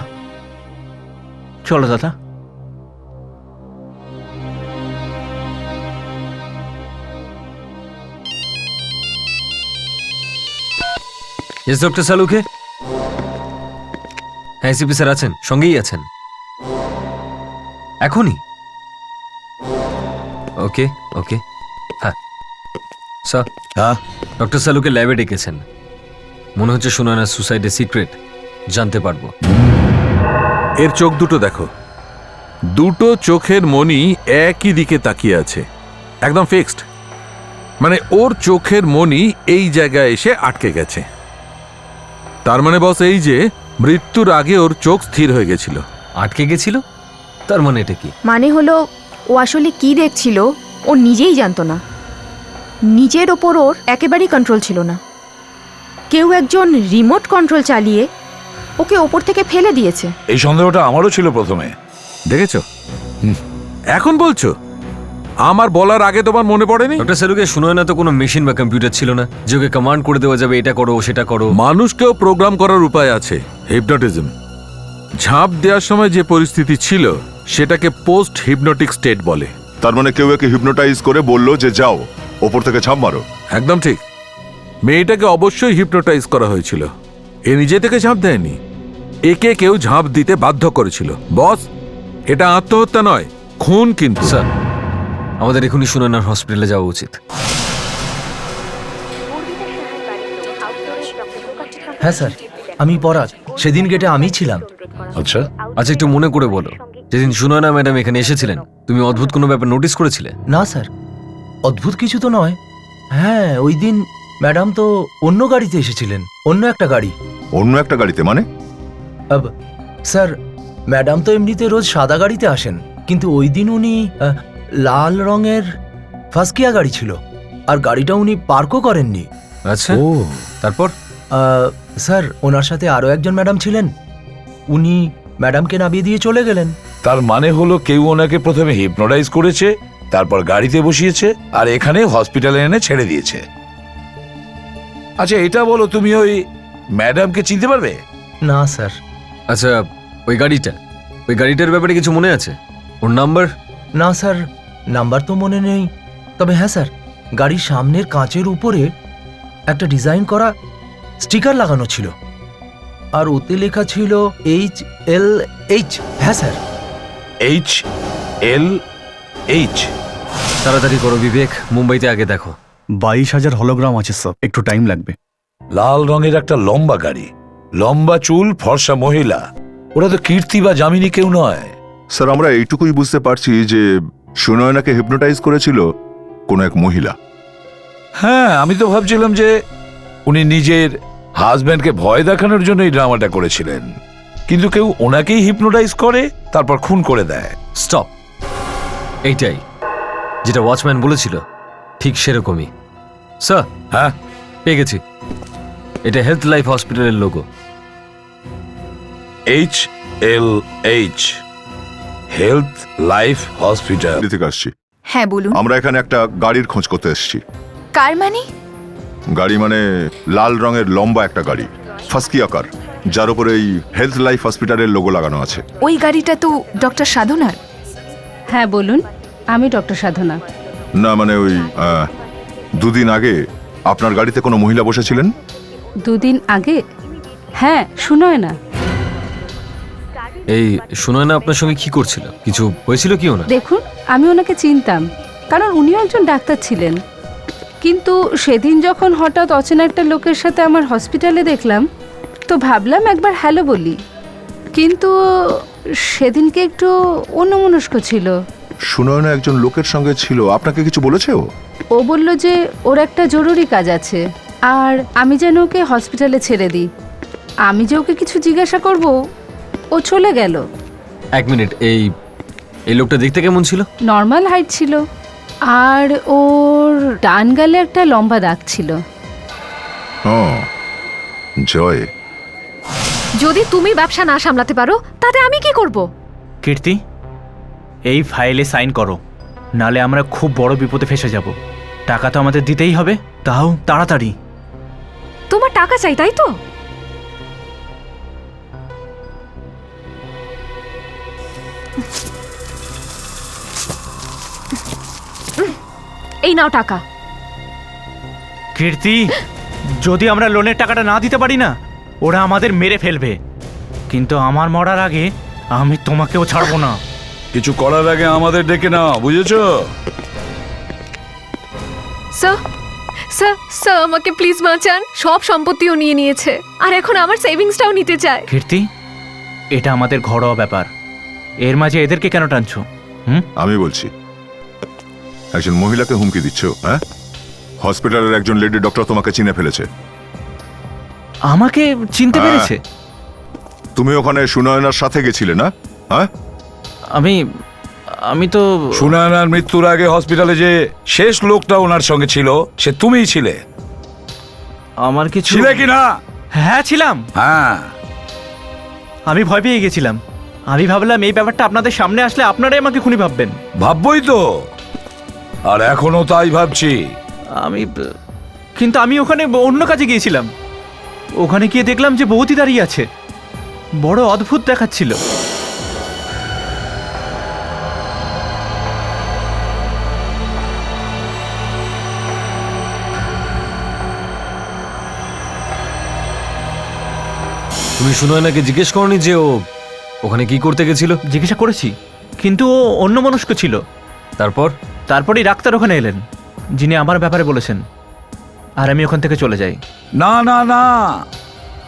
Speaker 12: চলো দাদা।
Speaker 1: ইয়েস ডক্টর সালুকে? হ্যাঁ এসিপি স্যার আছেন, সঙ্গেই আছেন এখনই? ওকে ওকে। হ্যাঁ স্যার,
Speaker 7: হ্যাঁ
Speaker 1: ডক্টর সালুকে ল্যাবে ডেকেছেন। মনে হচ্ছে সুনয়নার সুসাইডের সিক্রেট জানতে পারবো।
Speaker 15: এর চোখ দুটো দেখো, দুটো চোখের মনি একই দিকে তাকিয়ে আছে, একদম ফিক্সড। মানে ওর চোখের মনি এই জায়গায় এসে আটকে গেছে। তার মানে বস এই যে মৃত্যুর আগে ওর চোখ স্থির হয়ে গেছিল।
Speaker 1: আটকে গেছিল? তার মানে এটা কি?
Speaker 8: মানে হলো ও আসলে কি দেখছিল ও নিজেই জানতো না। নিজের ওপর ওর একেবারেই কন্ট্রোল ছিল না। কেউ একজন রিমোট কন্ট্রোল চালিয়ে ওকে ওপর থেকে ফেলে দিয়েছে।
Speaker 7: এই সন্দেহটা আমারও ছিল প্রথমে।
Speaker 15: দেখেছো? এখন বলছো? আমার বলার আগে তোমার মনে পড়েনি?
Speaker 1: ডক্টর সারুকে শুনোয় না তো কোনো মেশিন বা কম্পিউটার ছিল না যে ওকে কমান্ড করে দেওয়া যাবে এটা করো সেটা করো।
Speaker 15: মানুষকেও প্রোগ্রাম করার উপায় আছে, হিপনোটিজম। ঝাঁপ দেওয়ার সময় যে পরিস্থিতি ছিল সেটাকে পোস্ট হিপনোটিক স্টেট বলে।
Speaker 5: তার মানে কেউ একে হিপনোটাইজ করে বললো যে যাও ওপর থেকে ঝাঁপ মারো।
Speaker 15: একদম ঠিক। মেয়েটাকে অবশ্যই হিপনোটাইজ করা হয়েছিল, এ নিজে থেকে ঝাঁপ দেয়নি। একে কেউ ঝাঁপ দিতে বাধ্য করেছিল। বস, এটা আত্মহত্যা নয়, খুন। কিন্তু
Speaker 1: স্যার, আমাদের এখনই সুনয়নার হসপিটালে যাওয়া উচিত।
Speaker 13: হ্যাঁ স্যার, আমি পরাগ। সেদিন গেটে আমি ছিলাম।
Speaker 7: আচ্ছা,
Speaker 1: আচ্ছা একটু মনে করে বলো, যেদিন সুনয়না ম্যাডাম এখানে এসেছিলেন তুমি অদ্ভুত কোনো ব্যাপার নোটিস করেছিলে?
Speaker 13: না স্যার, অদ্ভুত কিছু তো নয়। হ্যাঁ, ওই দিন ম্যাডাম তো অন্য গাড়িতে এসেছিলেন, অন্য একটা গাড়ি।
Speaker 5: অন্য একটা গাড়িতে মানে?
Speaker 13: স্যার, ম্যাডাম তো এমনিতে রোজ সাদা গাড়িতে আসেন, কিন্তু ওই দিন উনি লাল রঙের ফাসকিয়া গাড়ি ছিল, আর গাড়িটা উনি পার্কও করেননি।
Speaker 1: আচ্ছা, ও তারপর?
Speaker 13: স্যার, ওনার সাথে আরও একজন ম্যাডাম ছিলেন, উনি ম্যাডামকে নামিয়ে দিয়ে চলে গেলেন।
Speaker 7: তার মানে হলো কেউ ওনাকে প্রথমে হিপনোটাইজ করেছে, তারপর গাড়িতে বসিয়েছে, আর এখানে হসপিটালে এনে ছেড়ে দিয়েছে। আচ্ছা, এটা বলো, তুমি ওই ম্যাডামকে চিনতে পারবে?
Speaker 13: না স্যার।
Speaker 1: আচ্ছা, ওই গাড়িটার ব্যাপারে কিছু মনে আছে? ওর নাম্বার?
Speaker 13: না স্যার, নাম্বার তো মনে নেই। তবে হ্যাঁ স্যার, গাড়ির সামনের কাঁচের উপরে একটা ডিজাইন করা স্টিকার লাগানো ছিল, আর ওতে লেখা ছিল HLH। হ্যাঁ স্যার,
Speaker 7: HLH।
Speaker 1: তাড়াতাড়ি করো বিবেক, মুম্বাইতে আগে দেখো।
Speaker 14: 22,000 হলোগ্রাম আছে সব, একটু টাইম লাগবে।
Speaker 7: লাল রঙের একটা লম্বা গাড়ি, লম্বা চুল, ফর্সা মহিলা। ওরা তো কীর্তি বা যামিনী কেউ নয়।
Speaker 5: স্যার, আমরা এইটুকুই বুঝতে পারছি যে সুনয়নাকে হিপনোটাইজ করেছিল কোনো এক মহিলা।
Speaker 7: হ্যাঁ, আমি তো ভাবছিলাম যে উনি নিজের হাজব্যান্ডকে ভয় দেখানোর জন্য এই ড্রামাটা করেছিলেন, কিন্তু কেউ ওনাকেই হিপনোটাইজ করে তারপর খুন করে দেয়।
Speaker 1: স্টপ। এইটাই যেটা ওয়াচম্যান বলেছিল, ঠিক সেরকমই। স্যার,
Speaker 7: হ্যাঁ,
Speaker 1: পেয়ে গেছি। এটা হেলথ লাইফ হসপিটালের logo.
Speaker 7: HLH, health life hospital
Speaker 5: থেকে আসছি।
Speaker 2: হ্যাঁ বলুন।
Speaker 5: আমরা এখানে একটা গাড়ির খোঁজ করতে এসেছি।
Speaker 2: কার মানে?
Speaker 5: গাড়ি মানে লাল রঙের লম্বা একটা গাড়ি, ফাস্কি আকার, যার উপরে এই হেলথ লাইফ হসপিটালের লোগো লাগানো আছে।
Speaker 2: ওই গাড়িটা তো ডক্টর সাধনার।
Speaker 10: হ্যাঁ বলুন, আমি ডক্টর সাধনা।
Speaker 5: না মানে ওই দুদিন আগে আপনার গাড়িতে কোনো মহিলা বসেছিলেন?
Speaker 10: দুদিন আগে? হ্যাঁ, শুনোয় না।
Speaker 1: এই সুনয়না আপনার সঙ্গে কি করছিল? কিছু হয়েছিল কি ওনার?
Speaker 10: দেখুন, আমি ওনাকে চিনতাম, কারণ উনিও একজন ডাক্তার ছিলেন। কিন্তু সেদিন যখন হঠাৎ অচেনা একটা লোকের সাথে আমার হসপিটালে দেখলাম, তো ভাবলাম একবার হ্যালো বলি। কিন্তু সেদিনকে একটু অন্যমনস্ক ছিল।
Speaker 5: সুনয়না একজন লোকের সঙ্গে ছিল, আপনাকে কিছু বলেছে ও?
Speaker 10: ও বলল যে ওর একটা জরুরি কাজ আছে, আর আমি যেন ওকে হসপিটালে ছেড়ে দিই। আমি যে ওকে কিছু জিজ্ঞাসা করব, ও চলে গেল।
Speaker 1: এক মিনিট, এই লোকটা দেখতে কেমন ছিল?
Speaker 10: নর্মাল হাইট ছিল, আর ওর ডান গালে একটা লম্বা দাগ ছিল।
Speaker 5: জয়,
Speaker 10: যদি তুমি ব্যবসা না সামলাতে পারো তাতে আমি কি করব?
Speaker 12: কীর্তি, এই ফাইলে সাইন করো, নালে আমরা খুব বড় বিপদে ফেসে যাব। টাকা তো আমাদের দিতেই হবে, তাও তাড়াতাড়ি।
Speaker 10: তোমার টাকা চাই, তাই তো? এই নাও টাকা।
Speaker 12: কীর্তি, যদি আমরা লোনের টাকাটা না দিতে পারি না, ওরা আমাদের মেরে ফেলবে। কিন্তু আমার মরার আগে আমি তোমাকেও ছাড়বো না।
Speaker 7: কিছু করার আগে আমাদের ডেকে নাও, বুঝেছো?
Speaker 10: স্যার, স্যার, স্যার, আমাকে প্লিজ বাঁচান। সব সম্পত্তিও নিয়ে নিয়েছে, আর এখন আমার সেভিংসটাও নিতে চায়।
Speaker 12: কীর্তি, এটা আমাদের ঘরোয়া ব্যাপার, এর মাঝে এদেরকে কেন টানছো?
Speaker 5: আমি বলছি, একজন মহিলাকে হুমকি দিচ্ছ? হ্যাঁ, হসপিটালের একজন লেডি ডক্টর তোমাকে চিনে ফেলেছে।
Speaker 12: আমাকে চিনতে পেরেছে?
Speaker 5: তুমি ওখানে সুনয়নার সাথে গেছিলে না? হ্যাঁ,
Speaker 12: আমি তো
Speaker 7: সুনয়নার মৃত্যুর আগে হসপিটালে যে শেষ লোকটা ওনার সঙ্গে ছিল সে তুমিই ছিলে,
Speaker 12: আমার কিছু
Speaker 7: ছিলে কি না?
Speaker 12: হ্যাঁ ছিলাম।
Speaker 7: হ্যাঁ,
Speaker 12: আমি ভয় পেয়ে গেছিলাম। আমি ভাবলাম এই ব্যাপারটা আপনাদের সামনে আসলে আপনারাই আমাকে খুনি ভাববেন।
Speaker 7: ভাববই তো, আর এখনো তাই ভাবছি।
Speaker 12: কিন্তু আমি ওখানে অন্য কাজে গিয়েছিলাম। ওখানে গিয়ে দেখলাম যে বৌদি দাঁড়িয়ে আছে। বড় অদ্ভুত দেখাচ্ছিল।
Speaker 1: তুমি সুনয়নাকে জিজ্ঞেস করনি যে ও ওখানে কি করতে গেছিল?
Speaker 12: জিজ্ঞাসা করেছি, কিন্তু ও অন্যমনস্ক ছিল। তারপরই ডাক্তার ওখানে এলেন, যিনি আমার ব্যাপারে বলেছেন, আর আমি ওখান থেকে চলে যাই।
Speaker 7: না না না,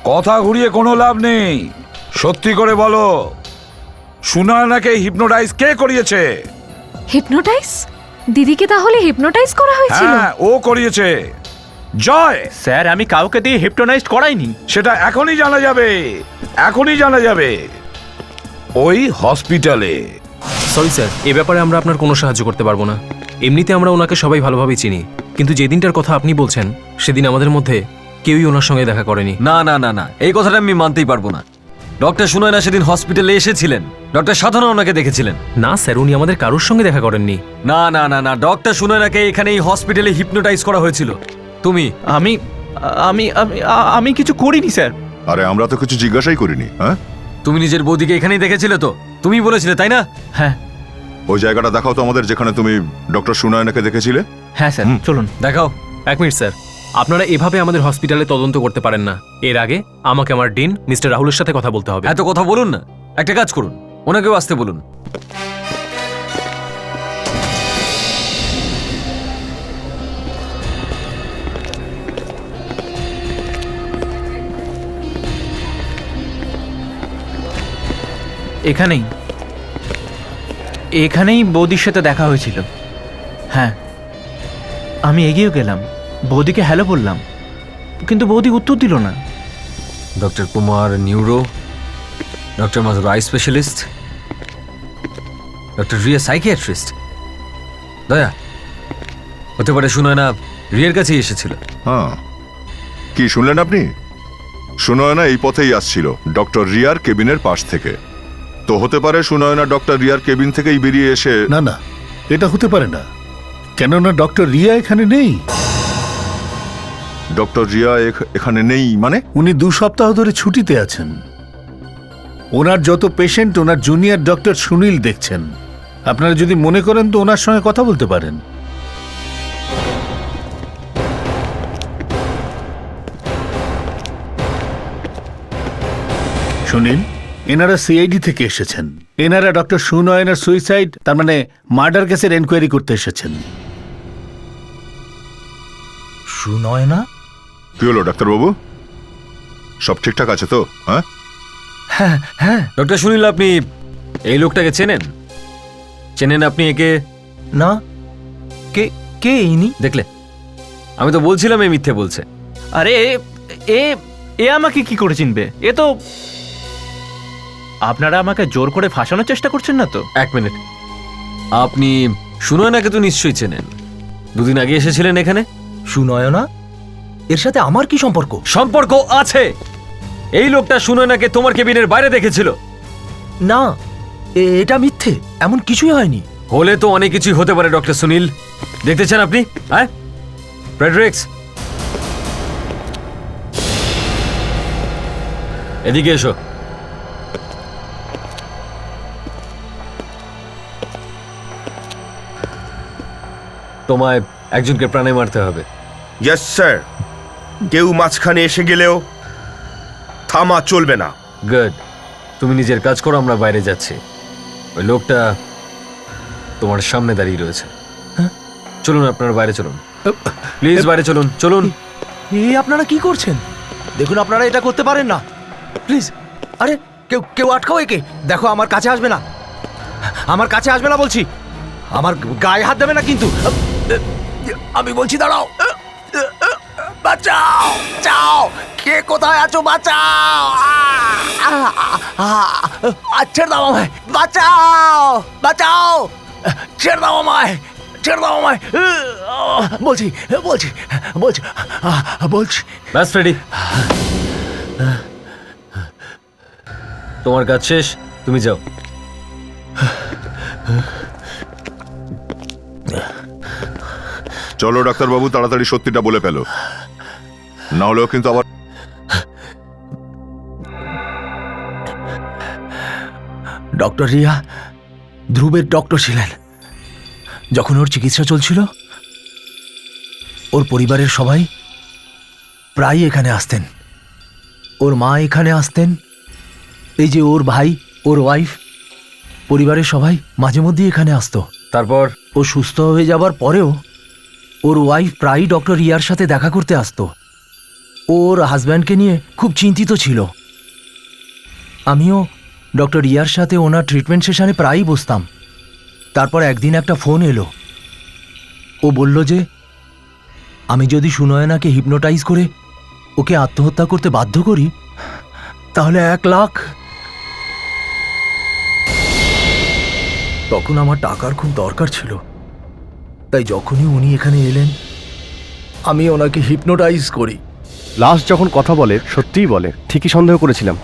Speaker 7: কথা ঘুরিয়ে কোনো লাভ নেই। সত্যি করে বলো, সুনয়নাকে হিপনোটাইজ কে করিয়েছে?
Speaker 8: হিপনোটাইজ? দিদিকে তাহলে হিপনোটাইজ করা হয়েছিল?
Speaker 7: হ্যাঁ, ও করিয়েছে। জয়
Speaker 12: স্যার, আমি কাউকে দিয়ে হিপনোটাইজ করাইনি।
Speaker 7: সেটা এখনই জানা যাবে, এখনই জানা যাবে ওই হসপিটালে।
Speaker 16: সরি স্যার, এ ব্যাপারে আমরা আপনার কোনো সাহায্য করতে পারবো না। এমনিতে আমরা ওনাকে সবাই ভালোভাবেই চিনি, কিন্তু যেদিনটার কথা আপনি বলছেন সেদিন আমাদের মধ্যে কেউই ওনার সঙ্গে দেখা করেনি।
Speaker 1: না না না না, এই কথাটা আমি মানতেই পারবো না। ডক্টর সুনয়না সেদিন হসপিটালে এসেছিলেন, ডক্টর সাধনা ওনাকে দেখেছিলেন।
Speaker 16: না স্যার, উনি আমাদের কারোর সঙ্গে দেখা করেননি।
Speaker 1: না না না না, ডক্টর সুনয়নাকে এখানে এই হসপিটালে হিপনোটাইজ করা হয়েছিল। তুমি
Speaker 12: আমি আমি আমি কিছু করিনি স্যার।
Speaker 5: আরে আমরা তো কিছু জিজ্ঞাসাই করিনি। হ্যাঁ,
Speaker 1: তুমি নিজের বৌদিকে এখানেই দেখেছিলে তো? তুমি বলেছিলে তাই না?
Speaker 12: হ্যাঁ।
Speaker 5: ওই জায়গাটা দেখাও তো আমাদের, যেখানে তুমি ডক্টর সুনয়নাকে দেখেছিলে।
Speaker 12: হ্যাঁ স্যার, চলুন
Speaker 1: দেখাও।
Speaker 16: 1 মিনিট স্যার, আপনারা এভাবে আমাদের হসপিটালে তদন্ত করতে পারেন না। এর আগে আমাকে আমার ডিন মিস্টার রাহুলের সাথে কথা বলতে হবে।
Speaker 1: এত কথা বলুন না, একটা কাজ করুন, ওনাকেও আসতে বলুন।
Speaker 12: এখানেই বৌদির সাথে দেখা হয়েছিল। হ্যাঁ, আমি এগিয়ে গেলাম, বৌদিকে হ্যালো বললাম, কিন্তু বৌদি উত্তর দিল না।
Speaker 1: Doctor Kumar neuro, doctor Madhur eye specialist, doctor Riya psychiatrist. Daya, হতে পারে সুনয়না রিয়ার কাছেই এসেছিল।
Speaker 5: হ্যাঁ, কি শুনলেন আপনি? সুনয়না এই পথেই আসছিল ডক্টর রিয়ার কেবিনের পাশ থেকে। তো হতে পারে সুনয়না ডক্টর রিয়ার কেবিন থেকেই বেরিয়ে এসে।
Speaker 9: না না, এটা হতে পারে না, কেননা ডক্টর রিয়া এখানে নেই।
Speaker 5: ডক্টর রিয়া এখানে নেই মানে?
Speaker 9: উনি 2 সপ্তাহ ধরে ছুটিতে আছেন। ওনার যত পেশেন্ট ওনার জুনিয়র ডক্টর সুনীল দেখছেন। আপনারা যদি মনে করেন তো ওনার সঙ্গে কথা বলতে পারেন। সুনীল, এনারা সিআইডি থেকে এসেছেন। এনারা ডক্টর সুনয়নার সুইসাইড, তার মানে মার্ডার কেসের এনকোয়ারি করতে এসেছেন।
Speaker 13: সুনয়না?
Speaker 5: কি হলো ডাক্তারবাবু, সব ঠিকঠাক আছে তো? হ্যাঁ
Speaker 13: হ্যাঁ হ্যাঁ।
Speaker 1: ডক্টর সুনীল, আপনি এই লোকটাকে চেনেন? চেনেন আপনি একে?
Speaker 13: না। কে কে ইনি?
Speaker 1: দেখলে, আমি তো বলছিলাম এই মিথ্যে বলছে।
Speaker 12: আরে এ আমাকে কি করে চিনবে? এ তো, আপনারা আমাকে জোর করে ফাঁসানোর চেষ্টা করছেন না তো?
Speaker 1: 1 মিনিট, আপনি সুনয়নাকে তো নিশ্চয়ই চেনেন, 2 দিন আগে এসেছিলেন এখানে।
Speaker 13: সুনয়না? এর সাথে আমার কি সম্পর্ক?
Speaker 1: সম্পর্ক আছে। এই লোকটা সুনয়নাকে তোমার কেবিনের বাইরে দেখেছিল।
Speaker 13: না, এটা মিথ্যে, এমন কিছুই হয়নি।
Speaker 1: হলে তো অনেক কিছুই হতে পারে ডক্টর সুনীল। দেখতে চান আপনি? হ্যাঁ, ফ্রেডরিক্স, এদিকে এসো। তোমায় একজনকে প্রাণে মারতে হবে।
Speaker 11: Yes sir. কেউ মাঝখানে এসে গেলেও থামা চলবে না।
Speaker 1: গুড, তুমি নিজের কাজ করো, আমরা বাইরে যাচ্ছি। ওই লোকটা তোমার সামনে দাঁড়িয়ে রয়েছে। চলুন, আপনারা বাইরে চলুন, প্লিজ বাইরে চলুন। চলুন।
Speaker 13: আপনারা কি করছেন? দেখুন, আপনারা এটা করতে পারেন না, প্লিজ। আরে কেউ কেউ আটকাও একে। দেখো, আমার কাছে আসবে না, আমার কাছে আসবে না বলছি। আমার গায়ে হাত দেবে না কিন্তু। আমি বলছি দাঁড়াও। বাঁচাও চাও কে কোথায় আছো বাঁচাও ছেড়ে দাও আমায় বাঁচাও বাঁচাও ছেড়ে দাও আমায় ছেড়ে দাও আমায় বলছি বলছি বলছি বলছি
Speaker 1: ব্যাস ফ্রেডি, তোমার কাজ শেষ, তুমি যাও।
Speaker 5: চলো ডাক্তারবাবু, তাড়াতাড়ি সত্যিটা বলে ফেলো, না হলেও কিন্তু আবার।
Speaker 13: ডক্টর রিয়া ধ্রুবের ডক্টর ছিলেন। যখন ওর চিকিৎসা চলছিল ওর পরিবারের সবাই প্রায় এখানে আসতেন। ওর মা এখানে আসতেন, এই যে ওর ভাই, ওর ওয়াইফ, পরিবারের সবাই মাঝে মধ্যেই এখানে আসতো।
Speaker 1: তারপর
Speaker 13: ও সুস্থ হয়ে যাবার পরেও ওর ওয়াইফ প্রায়ই ডক্টর রিয়ার সাথে দেখা করতে আসতো। ওর হাজব্যান্ডকে নিয়ে খুব চিন্তিত ছিল। আমিও ডক্টর রিয়ার সাথে ওনার ট্রিটমেন্ট সেশনে প্রায়ই বসতাম। তারপর একদিন একটা ফোন এলো। ও বলল যে আমি যদি সুনয়নাকে হিপনোটাইজ করে ওকে আত্মহত্যা করতে বাধ্য করি তাহলে 1 লাখ। তখন আমার টাকার খুব দরকার ছিল, তাই যখনই উনি এখানে এলেন আমি ওনাকে হিপনোটাইজ করি।
Speaker 14: লাস্ট যখন কথা বলে সত্যিই বলে, ঠিকই সন্দেহ করেছিলাম।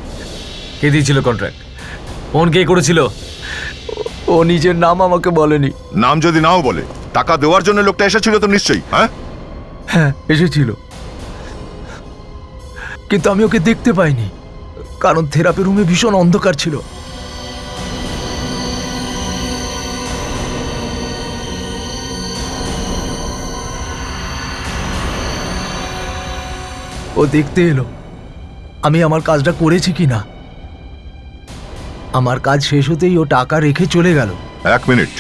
Speaker 1: কে দিয়েছিল কন্ট্রাক্ট? ফোন কে করেছিল?
Speaker 13: ও নিজের নাম আমাকে বলেনি।
Speaker 5: নাম যদি নাও বলে, টাকা দেওয়ার জন্য লোকটা এসেছিল তো নিশ্চয়ই। হ্যাঁ
Speaker 13: হ্যাঁ এসেছিল, কিন্তু আমি ওকে দেখতে পাইনি, কারণ থেরাপি রুমে ভীষণ অন্ধকার ছিল। ও দেখতে এলো আমি আমার কাজটা করেছি কিনা। আমার কাজ শেষ হতেই ও টাকা রেখে চলে গেল।
Speaker 5: 1 মিনিট,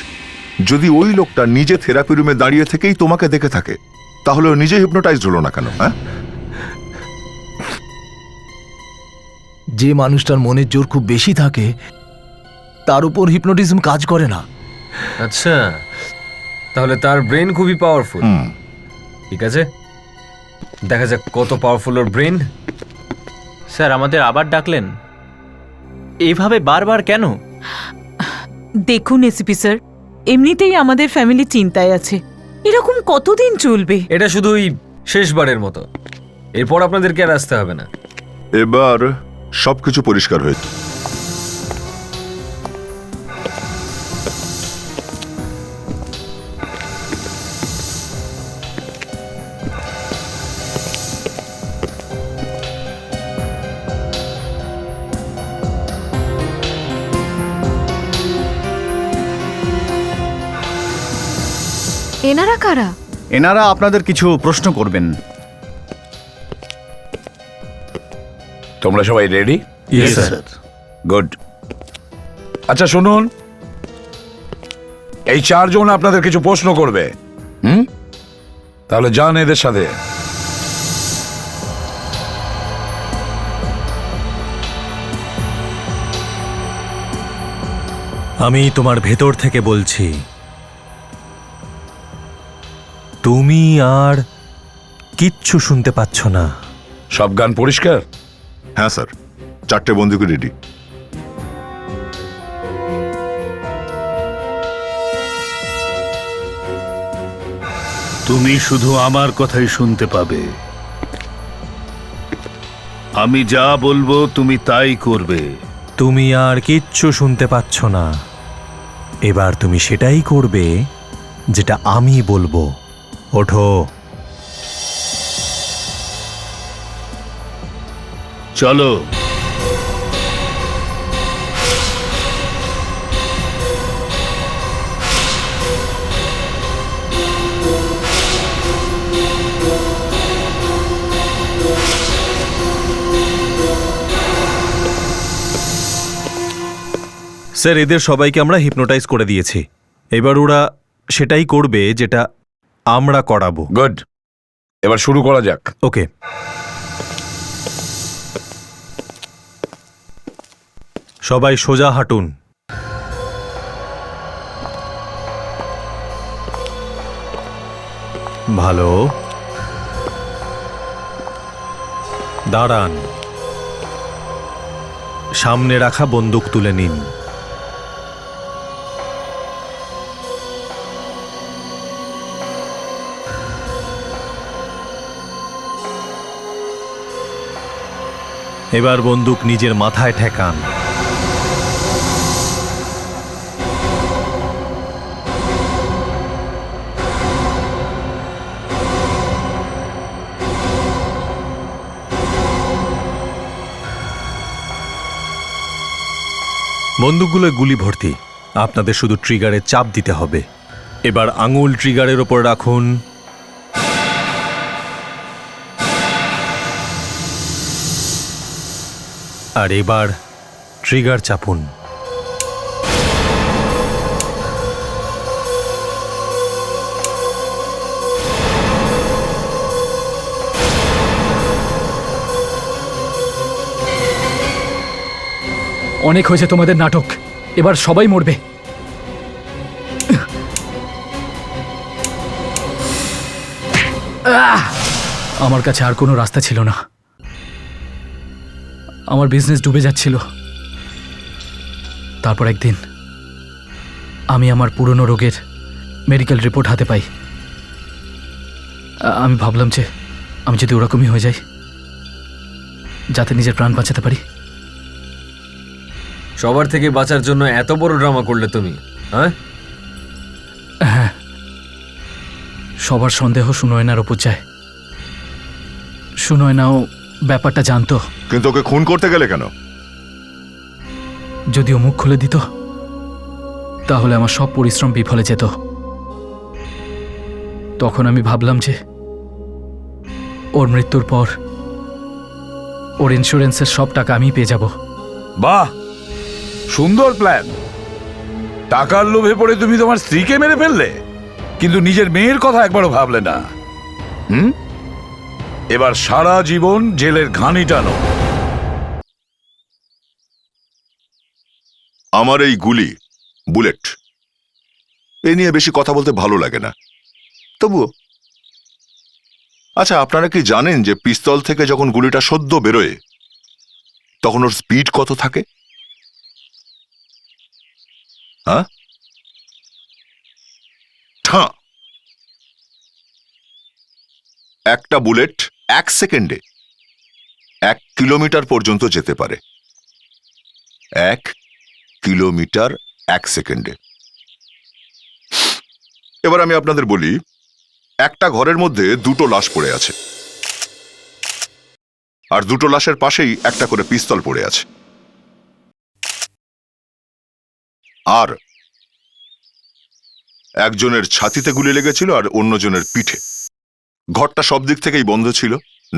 Speaker 5: যদি ওই লোকটা নিজে থেরাপি রুমে দাঁড়িয়ে থেকেই তোমাকে দেখে থাকে, তাহলে ও নিজে হিপনোটাইজড হলো না কেন? হ্যাঁ,
Speaker 13: যে মানুষটার মনের জোর খুব বেশি থাকে তার উপর হিপনোটিজম কাজ করে না।
Speaker 1: আচ্ছা, তাহলে তার ব্রেন খুবই পাওয়ারফুল। ঠিক আছে, দেখা যাক কত পাওয়ারফুল ওর ব্রেন।
Speaker 12: স্যার, আমাদের আবার ডাকলেন? এইভাবে বারবার কেন?
Speaker 6: দেখুন এসিপি স্যার, এমনিতেই আমাদের ফ্যামিলি চিন্তায় আছে। এরকম কতদিন চলবে?
Speaker 1: এটা শুধুই শেষবারের মতো, এরপর আপনাদেরকে আর আসতে হবে না।
Speaker 5: এবার সবকিছু পরিষ্কার হয়েছে।
Speaker 8: এনারা কারা?
Speaker 14: এনারা আপনাদের কিছু প্রশ্ন করবেন।
Speaker 7: তোমরা সবাই রেডি?
Speaker 14: Yes, sir.
Speaker 7: গুড। আচ্ছা শুনুন, এই 4 জন আপনাদের কিছু প্রশ্ন করবে। তাহলে যান এদের সাথে।
Speaker 4: আমি তোমার ভেতর থেকে বলছি, তুমি আর কিচ্ছু শুনতে পাচ্ছ না।
Speaker 7: সব গান পরিষ্কার?
Speaker 5: হ্যাঁ স্যার, 4টে বন্দুকই রেডি।
Speaker 9: তুমি শুধু আমার কথাই শুনতে পাবে। আমি যা বলবো তুমি তাই করবে।
Speaker 4: তুমি আর কিচ্ছু শুনতে পাচ্ছ না, এবার তুমি সেটাই করবে যেটা আমি বলবো। ওঠো।
Speaker 9: চলো।
Speaker 4: স্যার, এদের সবাইকে আমরা হিপনোটাইজ করে দিয়েছি, এবার ওরা সেটাই করবে যেটা আমরা করাবো।
Speaker 7: গুড, এবার শুরু করা যাক।
Speaker 4: ওকে। সবাই সোজা হাঁটুন। ভালো।
Speaker 17: দাঁড়ান, সামনে রাখা বন্দুক তুলে নিন। এবার বন্দুক নিজের মাথায় ঠেকান। বন্দুকগুলোয় গুলি ভর্তি। আপনাদের শুধু ট্রিগারে চাপ দিতে হবে। এবার আঙুল ট্রিগারের ওপর রাখুন। আর এবার ট্রিগার চাপুন।
Speaker 3: অনেক হয়েছে তোমাদের নাটক, এবার সবাই মরবে। আমার কাছে আর কোনো রাস্তা ছিল না। আমার বিজনেস ডুবে যাচ্ছিল। তারপর একদিন আমি আমার পুরনো রোগের মেডিকেল রিপোর্ট হাতে পাই। আমি ভাবলাম যে আমি যদি ওরকমই হয়ে যাই, যাতে নিজের প্রাণ বাঁচাতে পারি।
Speaker 1: সবার থেকে বাঁচার জন্য এত বড় ড্রামা করলে তুমি, হ্যাঁ?
Speaker 3: হ্যাঁ, সবার সন্দেহ সুনয়নার ওপর যায়। সুনয়নাও ব্যাপারটা জানতো।
Speaker 5: কিন্তু ওকে খুন করতে গেলে কেন?
Speaker 3: যদি ও মুখ খুলে দিত তাহলে আমার সব পরিশ্রম বিফলে যেত। তখন আমি ভাবলাম যে ওর মৃত্যুর পর ওর ইন্স্যুরেন্সের সব টাকা আমি পেয়ে যাব।
Speaker 7: বাহ, সুন্দর প্ল্যান। টাকার লোভে পড়ে তুমি তোমার স্ত্রীকে মেরে ফেললে, কিন্তু নিজের মেয়ের কথা একবারও ভাবলে না। এবার সারা জীবন জেলের ঘানি টানো।
Speaker 5: আমার এই গুলি, বুলেট, এ নিয়ে বেশি কথা বলতে ভালো লাগে না, তবুও। আচ্ছা, আপনারা কি জানেন যে পিস্তল থেকে যখন গুলিটা সদ্য বেরোয় তখন ওর স্পিড কত থাকে? হ্যাঁ, একটা বুলেট 1 সেকেন্ডে 1 কিলোমিটার পর্যন্ত যেতে পারে। 1 কিলোমিটার 1 সেকেন্ডে। এবার আমি আপনাদের বলি, একটা ঘরের মধ্যে 2টো লাশ পড়ে আছে, আর 2টো লাশের পাশেই একটা করে পিস্তল পড়ে আছে। আর একজনের ছাতিতে গুলি লেগেছিল আর অন্যজনের পিঠে। ঘরটা সব দিক থেকেই বন্ধ ছিল,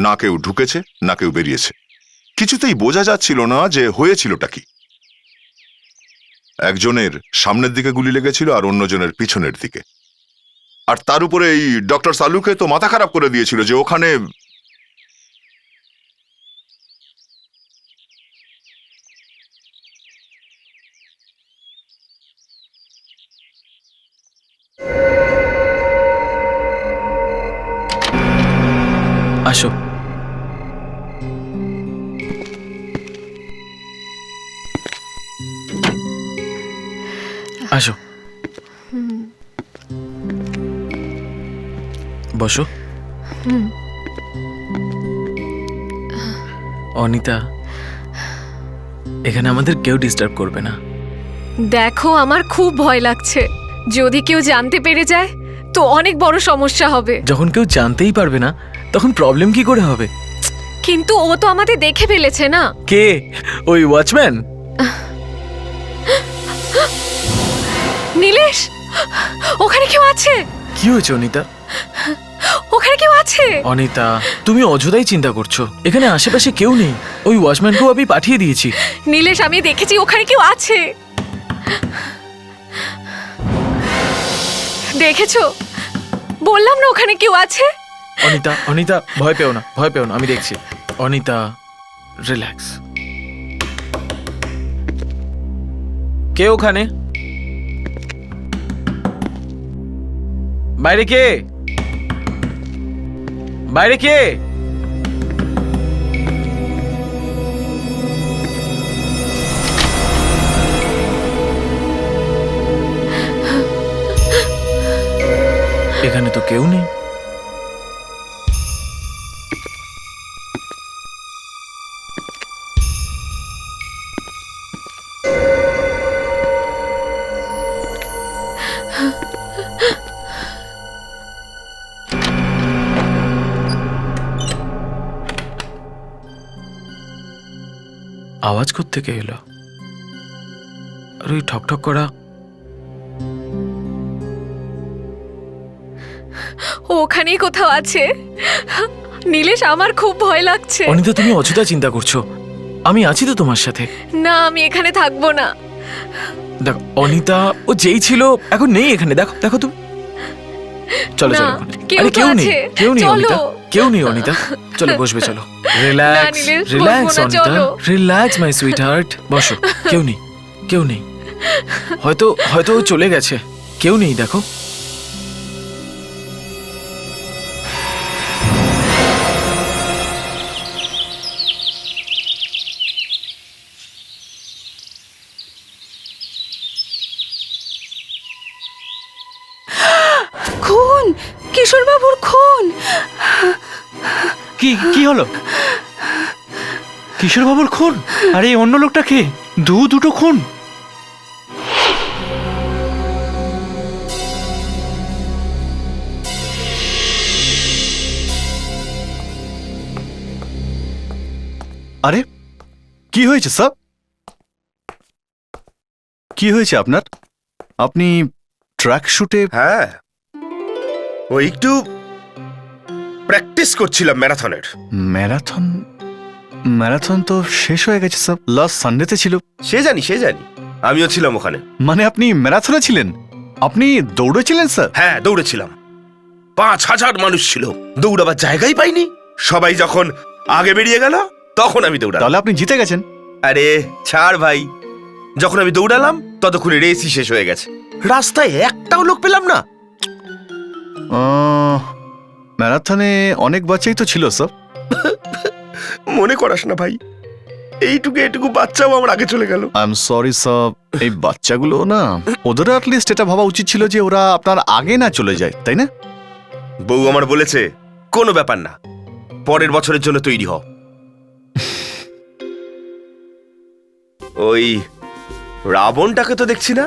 Speaker 5: না কেউ ঢুকেছে না কেউ বেরিয়েছে। কিছুতেই বোঝা যাচ্ছিল না যে হয়েছিলটা কি। একজনের সামনের দিকে গুলি লেগেছিল আর অন্যজনের পিছনের দিকে। আর তার উপরে এই ডক্টর সালুকে তো মাথা খারাপ করে দিয়েছিল যে ওখানে
Speaker 16: আসো। আসো, বসো। অনিতা, এখানে আমাদের কেউ ডিস্টার্ব করবে না।
Speaker 18: দেখো, আমার খুব ভয় লাগছে। যদি কেউ জানতে পেরে যায় তো অনেক বড় সমস্যা হবে।
Speaker 16: যখন কেউ জানতেই পারবে না তখন প্রবলেম কি করে হবে?
Speaker 18: কিন্তু ও তো আমাদের দেখে ফেলেছে না।
Speaker 16: কে? ওই ওয়াচম্যান?
Speaker 18: নীলেশ, ওখানে কেউ আছে?
Speaker 16: কি হয়েছে অনিতা?
Speaker 18: ওখানে কেউ আছে?
Speaker 16: অনিতা, তুমি অযথাই চিন্তা করছো। এখানে আশেপাশে কেউ নেই। ওই ওয়াচম্যানকেও আমি পাঠিয়ে দিয়েছি।
Speaker 18: নীলেশ, আমি দেখেছি ওখানে কেউ আছে। দেখেছো? বললাম না ওখানে কেউ আছে।
Speaker 16: অনিতা, অনিতা, ভয় পেও না, ভয় পেও না, আমি দেখছি। অনিতা, রিল্যাক্স। কে ওখানে? বাইরে কে? বাইরে কে?
Speaker 12: এখানে তো কেউ নেই। আওয়াজ কোত্থেকে এলো? আর ওই ঠকঠক করা,
Speaker 18: ও ওখানেই কোথাও আছে। নীলেশ, আমার খুব ভয় লাগছে।
Speaker 12: অনিতা তুমি অযথা চিন্তা করছো, আমি আছি তো তোমার সাথে।
Speaker 18: না, আমি এখানে থাকবো না।
Speaker 12: দেখো অনিতা, ও যেই ছিল এখন নেই এখানে। দেখো দেখো তুমি, চলো
Speaker 18: না,
Speaker 12: চলো।
Speaker 18: কেউ
Speaker 12: আরে
Speaker 18: তো
Speaker 12: কেউ নেই,
Speaker 18: আছে।
Speaker 12: কেউ নেই
Speaker 18: চলো।
Speaker 12: অনিতা, কেউ নেই অনিতা। চলো বসবে, চলো। রিল্যাক্স
Speaker 18: নীলেশ, বসবো
Speaker 12: রিল্যাক্স
Speaker 18: না,
Speaker 12: অনিতা,
Speaker 18: চলো।
Speaker 12: Relax my sweet heart. বসো। কেউ নেই, কেউ নেই। হয়তো হয়তো ও চলে গেছে। কেউ নেই, দেখো।
Speaker 10: খুন, কিশোর বাবুর খুন।
Speaker 12: কি কি হলো? কিশোর বাবুর খুন? আরে এই অন্য লোকটা কে? দুটো খুন।
Speaker 14: আরে কি হয়েছে স্যার? কি হয়েছে আপনার? আপনি ট্র্যাক শুটে?
Speaker 11: হ্যাঁ, ওই একটু প্র্যাকটিস করছিলাম ম্যারাথনের।
Speaker 14: ম্যারাথন? ম্যারাথন তো শেষ হয়ে গেছে স্যার, লাস্ট সানডেতে ছিল।
Speaker 11: সে জানি, আমিও ছিলাম ওখানে।
Speaker 14: মানে আপনি ম্যারাথনে ছিলেন? আপনি দৌড়েছিলেন স্যার?
Speaker 11: হ্যাঁ, দৌড়েছিলাম। 5,000 মানুষ ছিল, দৌড়াবার জায়গাই পাইনি। সবাই যখন আগে বেরিয়ে গেল তখন আমি দৌড়ালাম।
Speaker 14: তাহলে আপনি জিতে গেছেন?
Speaker 11: আরে ছাড় ভাই, যখন আমি দৌড়ালাম ততক্ষণে রেসই শেষ হয়ে গেছে। রাস্তায় একটাও লোক পেলাম না।
Speaker 14: ম্যারাথনে অনেক বাচ্চাই তো ছিল স্যার।
Speaker 11: মনে করাস না ভাই, এইটুকু বাচ্চাও আমার আগে চলে গেল।
Speaker 14: I am sorry sir. এই বাচ্চাগুলো না, ওদের অ্যাটলিস্ট এটা ভাবা উচিত ছিল যে ওরা আপনার আগে না চলে যায়, তাই না?
Speaker 11: বউ আমার বলেছে কোনো ব্যাপার না, পরের বছরের জন্য তৈরি হও। ওই রাবণটাকে তো দেখছি না।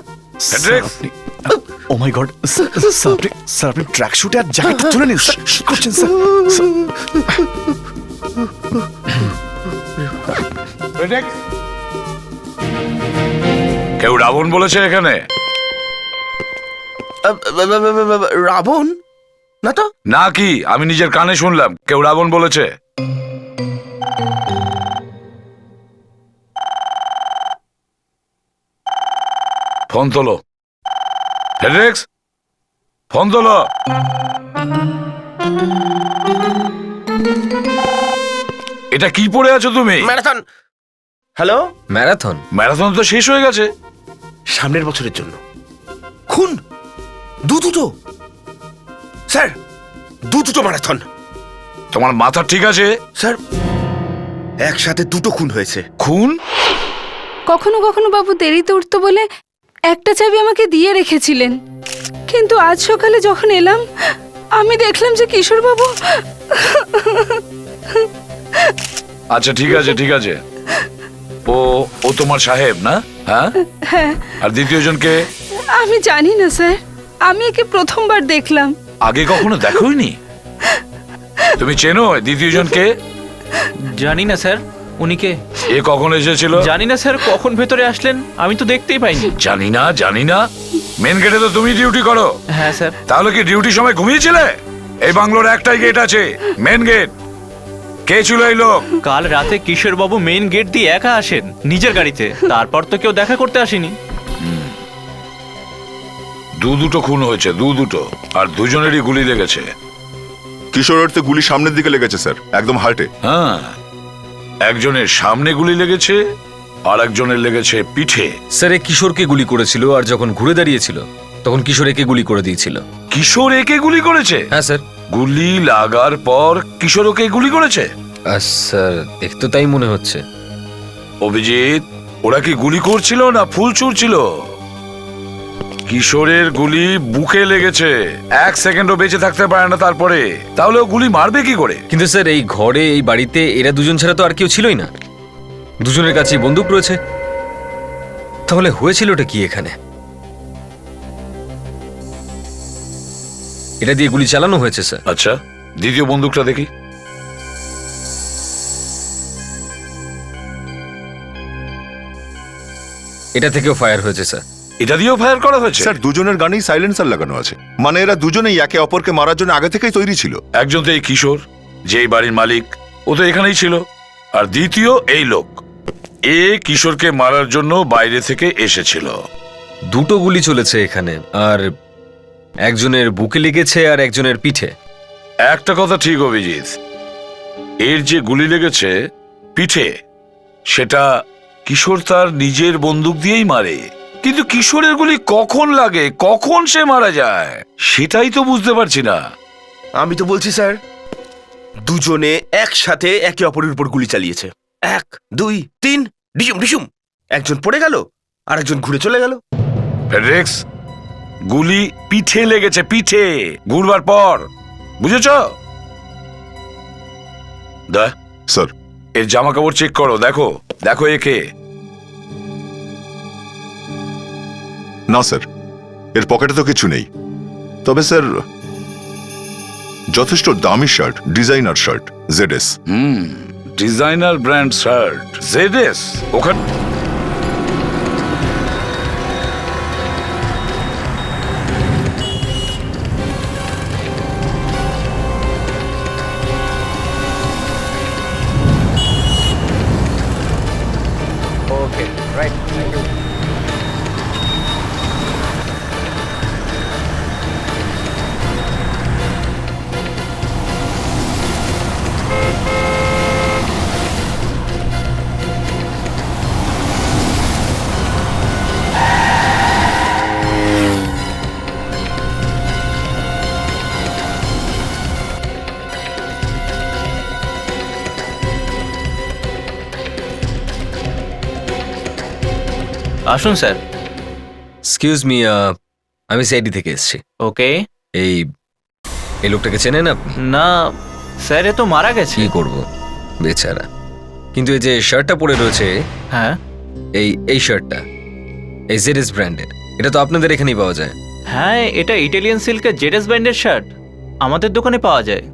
Speaker 14: ও মাই গড স্যার, আপনি ট্র্যাক শুটে আর জ্যাকেটটা তুলে নিন। কি করছেন স্যার?
Speaker 7: কেউ রাবণ বলেছে এখানে?
Speaker 11: রাবণ না তো।
Speaker 7: না কি? আমি নিজের কানে শুনলাম কেউ রাবণ বলেছে। ফোন তোলো হেড্রিক্স, ফোন তোলো। এটা কি পড়ে আছো তুমি?
Speaker 11: ম্যারাথন। Hello,
Speaker 1: marathon?
Speaker 7: ম্যারাথন তো শেষ হয়ে গেছে।
Speaker 11: সামনের বছরের জন্য খুন দুটো স্যার, দুটো ম্যারাথন।
Speaker 7: তোমার মাথা ঠিক আছে
Speaker 11: স্যার? একসাথে দুটো খুন হয়েছে।
Speaker 7: খুন?
Speaker 10: কখনো কখনো বাবু দেরিতে উঠতো বলে একটা চাবি আমাকে দিয়ে রেখেছিলেন, কিন্তু আজ সকালে যখন এলাম আমি দেখলাম যে কিশোর বাবু।
Speaker 7: আচ্ছা ঠিক আছে ঠিক আছে। ও তোমার সাহেব না? হ্যাঁ।
Speaker 10: হ্যাঁ।
Speaker 7: আর দ্বিতীয় জনকে?
Speaker 10: আমি জানি না স্যার, আমি একে প্রথমবার দেখলাম।
Speaker 7: আগে কখনো দেখোইনি? তুমি চেনো দ্বিতীয় জনকে?
Speaker 12: জানি না স্যার। উনি কে?
Speaker 7: এ কখন এসেছিল?
Speaker 12: জানি না স্যার। কখন ভেতরে আসলেন আমি তো দেখতেই পাইনি।
Speaker 7: জানি না। মেন গেটে তো তুমি ডিউটি করো।
Speaker 12: হ্যাঁ স্যার।
Speaker 7: তাহলে কি ডিউটির সময় ঘুমিয়েছিলে? এই বাংলোর একটাই গেট আছে, মেন গেট। কে ছিল এই লোক?
Speaker 12: কাল রাতে কিশোর বাবু মেইন গেট দিয়ে একা আসেন নিজের গাড়িতে, তারপর তো কেউ দেখা করতে আসেনি।
Speaker 7: দুটো খুন হয়েছে, দুটো, আর দুজনেরই গুলি লেগেছে।
Speaker 5: কিশোরের তো গুলি সামনের দিকে লেগেছে স্যার, একদম হার্টে।
Speaker 7: হ্যাঁ, একজনের সামনে গুলি লেগেছে আর একজনের লেগেছে পিঠে।
Speaker 1: স্যার, কিশোরকে গুলি করেছিল আর যখন ঘুরে দাঁড়িয়েছিল তখন কিশোর একে গুলি করে দিয়েছিল।
Speaker 7: কিশোর একে গুলি করেছে?
Speaker 1: হ্যাঁ স্যার।
Speaker 7: গুলি লাগার পর কিশোর ওকে গুলি করেছে?
Speaker 1: স্যার, দেখতে তো তাই মনে হচ্ছে।
Speaker 7: অভিজিৎ, ওরা কি গুলি করছিল না ফুল ছুড়ছিল? কিশোরের গুলি বুকে লেগেছে, 1 সেকেন্ডও বেঁচে থাকতে পারে না তারপরে, তাহলে ও গুলি মারবে কি করে?
Speaker 1: কিন্তু স্যার এই ঘরে এই বাড়িতে এরা দুজন ছাড়া তো আর কেউ ছিলই না, দুজনের কাছেই বন্দুক রয়েছে। তাহলে হয়েছিলটা কি এখানে? এটা দিয়ে গুলি চালানো হয়েছে স্যার।
Speaker 7: আচ্ছা, দ্বিতীয় বন্দুকটা দেখি।
Speaker 1: এটা থেকেও ফায়ার হয়েছে স্যার।
Speaker 7: এটা দিয়েও ফায়ার করা হয়েছে?
Speaker 5: স্যার দুজনের গানেই সাইলেন্সার লাগানো আছে, মানে এরা দুজনেই একে অপরকে মারার জন্য আগে থেকেই তৈরি ছিল।
Speaker 7: একজন তো এই কিশোর, যে এই বাড়ির মালিক, ও তো এখানেই ছিল। আর দ্বিতীয় এই লোক, এ কিশোরকে মারার জন্য বাইরে থেকে এসেছিল।
Speaker 1: দুটো গুলি চলেছে এখানে, আর একজনের বুকে লেগেছে আর একজনের পিঠে।
Speaker 7: একটা কথা ঠিক অভিজিৎ, এর যে গুলি লেগেছে পিঠে, সেটা কিশোর তার নিজের বন্দুক দিয়েই মারে। কিন্তু কিশোরের গুলি কখন লাগে, কখন সে মারা যায়, সেটাই তো বুঝতে পারছি না।
Speaker 11: আমি তো বলছি স্যার, দুজনে একসাথে একে অপরের উপর গুলি চালিয়েছে। 1 2 3 ডিসুম ডিসুম, একজন পড়ে গেল আর একজন ঘুরে চলে গেল।
Speaker 7: ফেডরিক্স, গুলি পিঠে লেগেছে, পিঠে, ঘুরবার পর, বুঝেছ? দা
Speaker 5: স্যার,
Speaker 7: এর জামা কাপড় চেক করো, দেখো দেখো একে।
Speaker 5: না স্যার, এর পকেটে তো কিছু নেই। তবে স্যার যথেষ্ট দামি shirt, designer shirt, ZS।
Speaker 7: Designer brand shirt, ZS। ওখানে
Speaker 12: ওকে, রাইট, থ্যাংক ইউ। আসুন স্যার।
Speaker 1: এক্সকিউজ মি, আমি সিআইডি থেকে এসেছি।
Speaker 12: ওকে।
Speaker 1: এই লোকটাকে চেনেন আপনি?
Speaker 12: না স্যার, এ তো মারা গেছে।
Speaker 1: কি করব, বেচারা। কিন্তু এই যে শার্টটা পরে রয়েছে,
Speaker 12: হ্যাঁ,
Speaker 1: এই শার্টটা এই ZS ব্র্যান্ডের, এটা তো আপনাদের এখানেই পাওয়া যায়।
Speaker 12: হ্যাঁ, এটা ইটালিয়ান সিল্কের ZS ব্র্যান্ডের শার্ট আমাদের দোকানে পাওয়া যায়।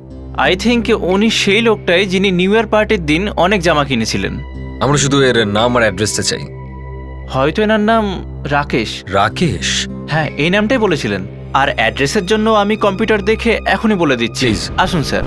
Speaker 12: আই থিঙ্ক উনি সেই লোকটাই যিনি নিউ ইয়ার পার্টির দিন অনেক জামা কিনেছিলেন।
Speaker 1: আমরা শুধু এর নাম আর অ্যাড্রেসটা চাই।
Speaker 12: হয়তো এনার নাম রাকেশ।
Speaker 1: রাকেশ?
Speaker 12: হ্যাঁ, এই নামটাই বলেছিলেন। আর অ্যাড্রেসের জন্য আমি কম্পিউটার দেখে এখনই বলে দিচ্ছি। আসুন স্যার।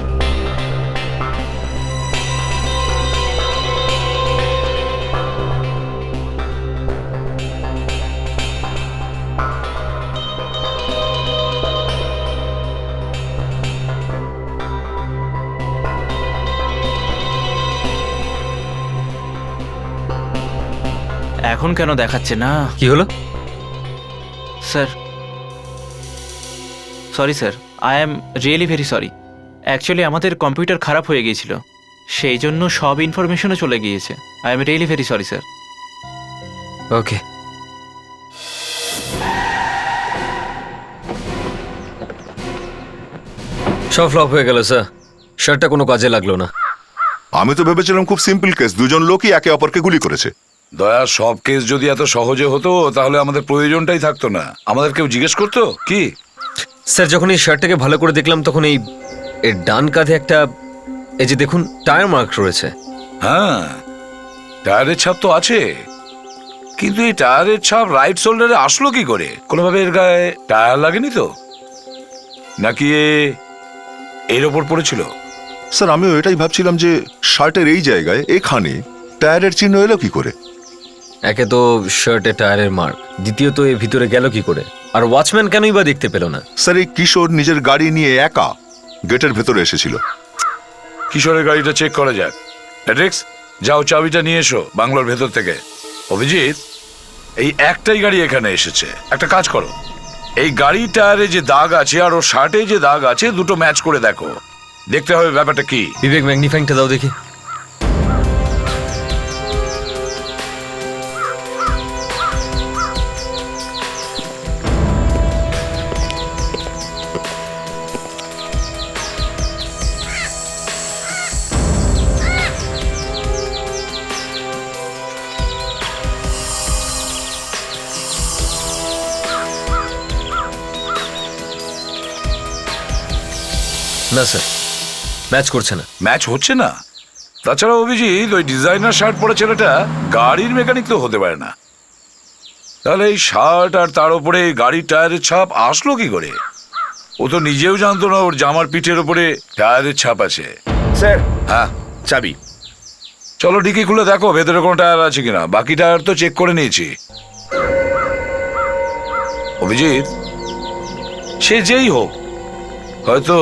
Speaker 12: এখন কেন দেখাচ্ছে না?
Speaker 1: কি হলো
Speaker 12: sir? Sorry sir, I am really very sorry. Actually আমাদের কম্পিউটার খারাপ হয়ে গিয়েছিল, সেই জন্য সব ইনফরমেশনও চলে গিয়েছে। I am really very sorry sir.
Speaker 1: Okay. সব ফ্লপ হয়ে গেল স্যার, শার্টটা কোনো কাজে লাগলো না।
Speaker 5: আমি তো ভেবেছিলাম খুব সিম্পল কেস, দুজন লোকই একে অপরকে গুলি করেছে।
Speaker 7: দয়া, সব কেস যদি এত সহজে হতো তাহলে আমাদের প্রয়োজনটাই থাকতো না। আমাদের কেউ জিজ্ঞেস করতো কি?
Speaker 1: স্যার, যখন এই শার্টটাকে ভালো করে দেখলাম তখন এর ডান কাঁধে একটা, এই যে দেখুন, টায়ার মার্ক রয়েছে।
Speaker 7: হ্যাঁ, টায়ারের ছাপ তো আছে, কিন্তু এই টায়ারের ছাপ রাইট শোল্ডারে আসলো কি করে? কোনোভাবে এর গায়ে টায়ার লাগেনি তো, নাকি এর ওপর পড়েছিল?
Speaker 5: স্যার, আমিও এটাই ভাবছিলাম যে শার্টের এই জায়গায় এখানে টায়ারের চিহ্ন এলো কি করে।
Speaker 1: একে তো শার্টে টায়ারের মার্ক, দ্বিতীয়ত এর ভিতরে গেল কি করে, আর ওয়াচম্যান কেনই বা দেখতে পেল না?
Speaker 5: স্যার, এই কিশোর নিজের গাড়ি নিয়ে একা গেটের ভেতরে এসেছিল।
Speaker 7: কিশোরের গাড়িটা চেক করা যাক। অ্যাড্রেক্স, যাও চাবিটা নিয়ে এসো বাংলোর ভেতর থেকে। অভিজিৎ, এই একটাই গাড়ি এখানে এসেছে। একটা কাজ করো, এই গাড়ি টায়ারে যে দাগ আছে আর ওর শার্টে যে দাগ আছে, দুটো ম্যাচ করে দেখো, দেখতে হবে ব্যাপারটা কি।
Speaker 1: বিবেক, ম্যাগনিফাইংটা দাও দেখি। না স্যার, ম্যাচ করছে না।
Speaker 7: ম্যাচ হচ্ছে না? তাছাড়া অভিজিৎ, ওই ডিজাইনার শার্ট পরা ছেলেটা গাড়ির মেকানিক তো হতে পারে না। তাহলে এই শার্ট আর তার উপরে গাড়ির টায়ারের ছাপ আসলো কি করে? ও তো নিজেও জানতো না ওর জামার পিঠের উপরে টায়ারের ছাপ আছে।
Speaker 11: স্যার,
Speaker 7: হ্যাঁ,
Speaker 11: চাবি।
Speaker 7: চলো ডিকি খুলে দেখো ভেতরে কোনো টায়ার আছে কিনা। বাকি টায়ার তো চেক করে নিয়েছি। অভিজিৎ, সে যেই হোক, হয়তো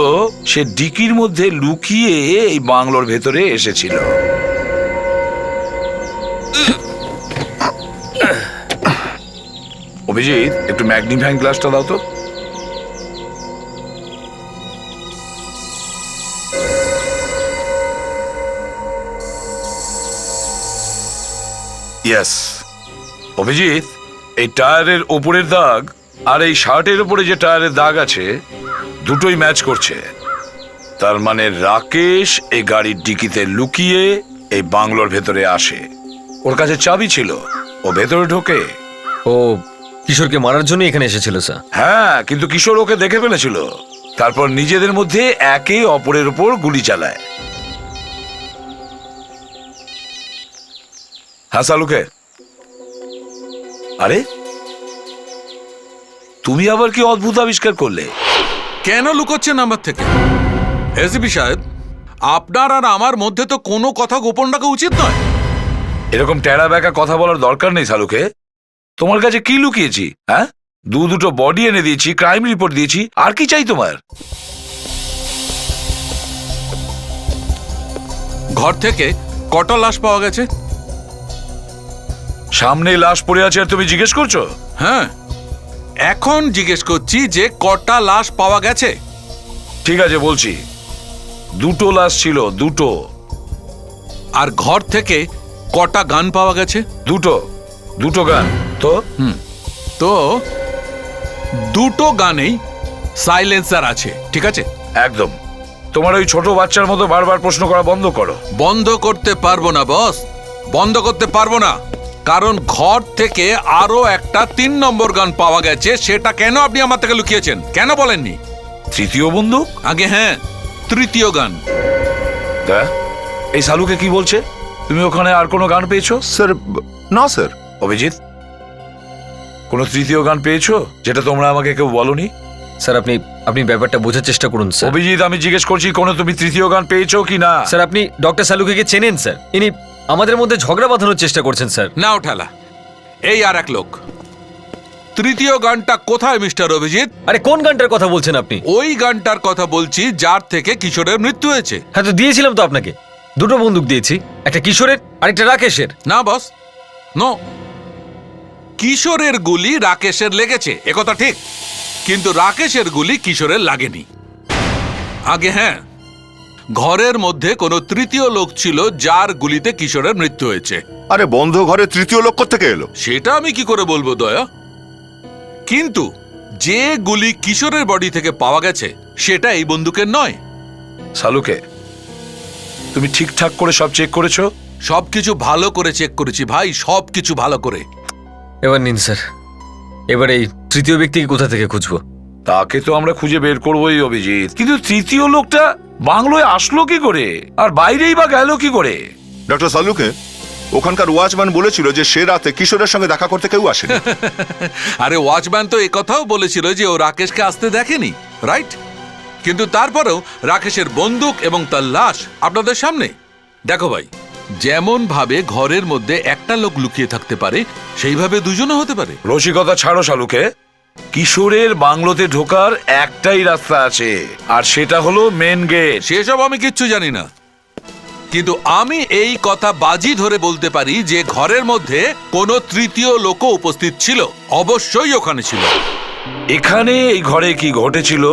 Speaker 7: সে ডিকির মধ্যে লুকিয়ে এই বাংলোর ভেতরে এসেছিল। অভিজিৎ, একটু ম্যাগনিফাইং গ্লাসটা দাও তো। ইয়েস অভিজিৎ, এই টায়ারের ওপরের দাগ আর এই শার্টের উপরে যে টায়ারের দাগ আছে, দুটোই ম্যাচ করছে। তার মানে রাকেশ এই গাড়ির ডিকিতে লুকিয়ে এই বাংলোর ভেতরে আসে। ওর কাছে চাবি ছিল, ও ভেতরে ঢোকে।
Speaker 1: ও কিশোরকে মারার জন্য এখানে এসেছিল স্যার।
Speaker 7: হ্যাঁ, কিন্তু কিশোর ওকে দেখে ফেলেছিল। তারপর নিজেদের মধ্যে একে অপরের উপর গুলি চালায়। হ্যাঁ সালুকে, আরে তুমি আবার কি অদ্ভুত আবিষ্কার করলে?
Speaker 15: কেন লুকোচ্ছেন আমার থেকে? এসিপি সাহেব, আপনার আর আমার মধ্যে তো কোনো কথা গোপন রাখা উচিত নয়।
Speaker 7: এরকম টেরা বেঁকা কথা বলার দরকার নেই সালুকে। তোমার কাছে কি লুকিয়েছি? হ্যাঁ, দুটো বডি এনে দিয়েছি, ক্রাইম রিপোর্ট দিয়েছি, আর কি চাই তোমার?
Speaker 15: ঘর থেকে কটা লাশ পাওয়া গেছে?
Speaker 7: সামনে লাশ পড়ে আছে আর তুমি জিজ্ঞেস করছো?
Speaker 15: হ্যাঁ, এখন জিজ্ঞেস করছি যে কটা লাশ পাওয়া গেছে।
Speaker 7: ঠিক আছে, বলছি। দুটো লাশ ছিল, দুটো।
Speaker 15: আর ঘর থেকে কটা গান পাওয়া গেছে?
Speaker 7: দুটো গান। তো
Speaker 15: তো দুটো গানেই সাইলেন্সার আছে, ঠিক আছে?
Speaker 7: একদম। তোমার ওই ছোট বাচ্চার মতো বারবার প্রশ্ন করা বন্ধ করো।
Speaker 15: বন্ধ করতে পারবো না বস, বন্ধ করতে পারবো না। কারণ ঘর থেকে আরো একটা 3 নম্বর গান পাওয়া গেছে। সেটা কেন আপনি আমার থেকে লুকিয়েছেন? কেন বলেননি?
Speaker 7: তৃতীয় বন্দুক?
Speaker 15: আগে হ্যাঁ, তৃতীয় গান।
Speaker 7: এই সালুকে কি বলছে? তুমি ওখানে আর কোনো গান পেয়েছো?
Speaker 5: স্যার না স্যার।
Speaker 7: অভিজিৎ, কোনো তৃতীয় গান পেয়েছো যেটা তোমরা আমাকে কেউ বলনি?
Speaker 1: স্যার আপনি ব্যাপারটা বোঝার চেষ্টা করুন স্যার।
Speaker 7: অভিজিৎ, আমি জিজ্ঞেস করছি কোনো তুমি তৃতীয় গান পেয়েছো কি না?
Speaker 1: স্যার আপনি ডক্টর সালুকে চেনেন স্যার? ইনি আমাদের মধ্যে ঝগড়া বাঁধানোর চেষ্টা করছেন স্যার।
Speaker 15: না ওঠালা, এই আর এক লোক। তৃতীয় গানটা কোথায় মিস্টার অভিজিৎ?
Speaker 1: আরে কোন গানটার কথা বলছেন আপনি?
Speaker 15: ওই গানটার কথা বলছি যার থেকে কিশোরের মৃত্যু হয়েছে।
Speaker 1: হ্যাঁ, তো দিয়েছিলাম তো আপনাকে। দুটো বন্দুক দিয়েছি, একটা কিশোরের আর একটা রাকেশের।
Speaker 15: না বস, নো। কিশোরের গুলি রাকেশের লেগেছে, একথা ঠিক, কিন্তু রাকেশের গুলি কিশোরের লাগেনি। আগে হ্যাঁ, ঘরের মধ্যে কোনো তৃতীয় লোক ছিল যার গুলিতে কিশোরের মৃত্যু হয়েছে।
Speaker 5: আরে বন্ধ ঘরে তৃতীয় লোক থেকে এলো?
Speaker 15: সেটা আমি কি করে বলবো দয়া, কিন্তু যে গুলি কিশোরের বডি থেকে পাওয়া গেছে সেটা এই বন্দুকের নয়।
Speaker 7: সালুকে, তুমি ঠিকঠাক করে সব চেক করেছো?
Speaker 15: সবকিছু ভালো করে চেক করেছি ভাই, সবকিছু ভালো করে।
Speaker 1: এবার নিন স্যার, এবার এই তৃতীয় ব্যক্তিকে কোথা থেকে খুঁজবো?
Speaker 7: তাকে তো আমরা খুঁজে বের করবোই অভিজিৎ, কিন্তু তৃতীয় লোকটা বাংলোয় আসলো কি করে আর বাইরেই বা গেল কি করে?
Speaker 5: ডক্টর সালুকে, ওখানকার ওয়াচম্যান বলেছিল যে সে রাতে কিশোরের সঙ্গে দেখা করতে কেউ আসেনি।
Speaker 15: আরে ওয়াচম্যান তো একথাও বলেছিল যে ও রাকেশকে আসতে দেখেনি, রাইট? কিন্তু তারপরেও রাকেশের বন্দুক এবং তার লাশ আপনাদের সামনে। দেখো ভাই, যেমন ভাবে ঘরের মধ্যে একটা লোক লুকিয়ে থাকতে পারে, সেইভাবে দুজনও হতে পারে।
Speaker 7: রসিকতা ছাড়ো সালুকে। কিশোরের বাংলোতে ঢোকার একটাই রাস্তা আছে, আর সেটা হলো মেন গেট।
Speaker 15: সেসব আমি কিচ্ছু জানি না, কিন্তু আমি এই কথা বাজি ধরে বলতে পারি যে ঘরের মধ্যে কোনো তৃতীয় লোকও উপস্থিত ছিল, অবশ্যই ওখানে ছিল।
Speaker 7: এখানে এই ঘরে কি ঘটেছিল,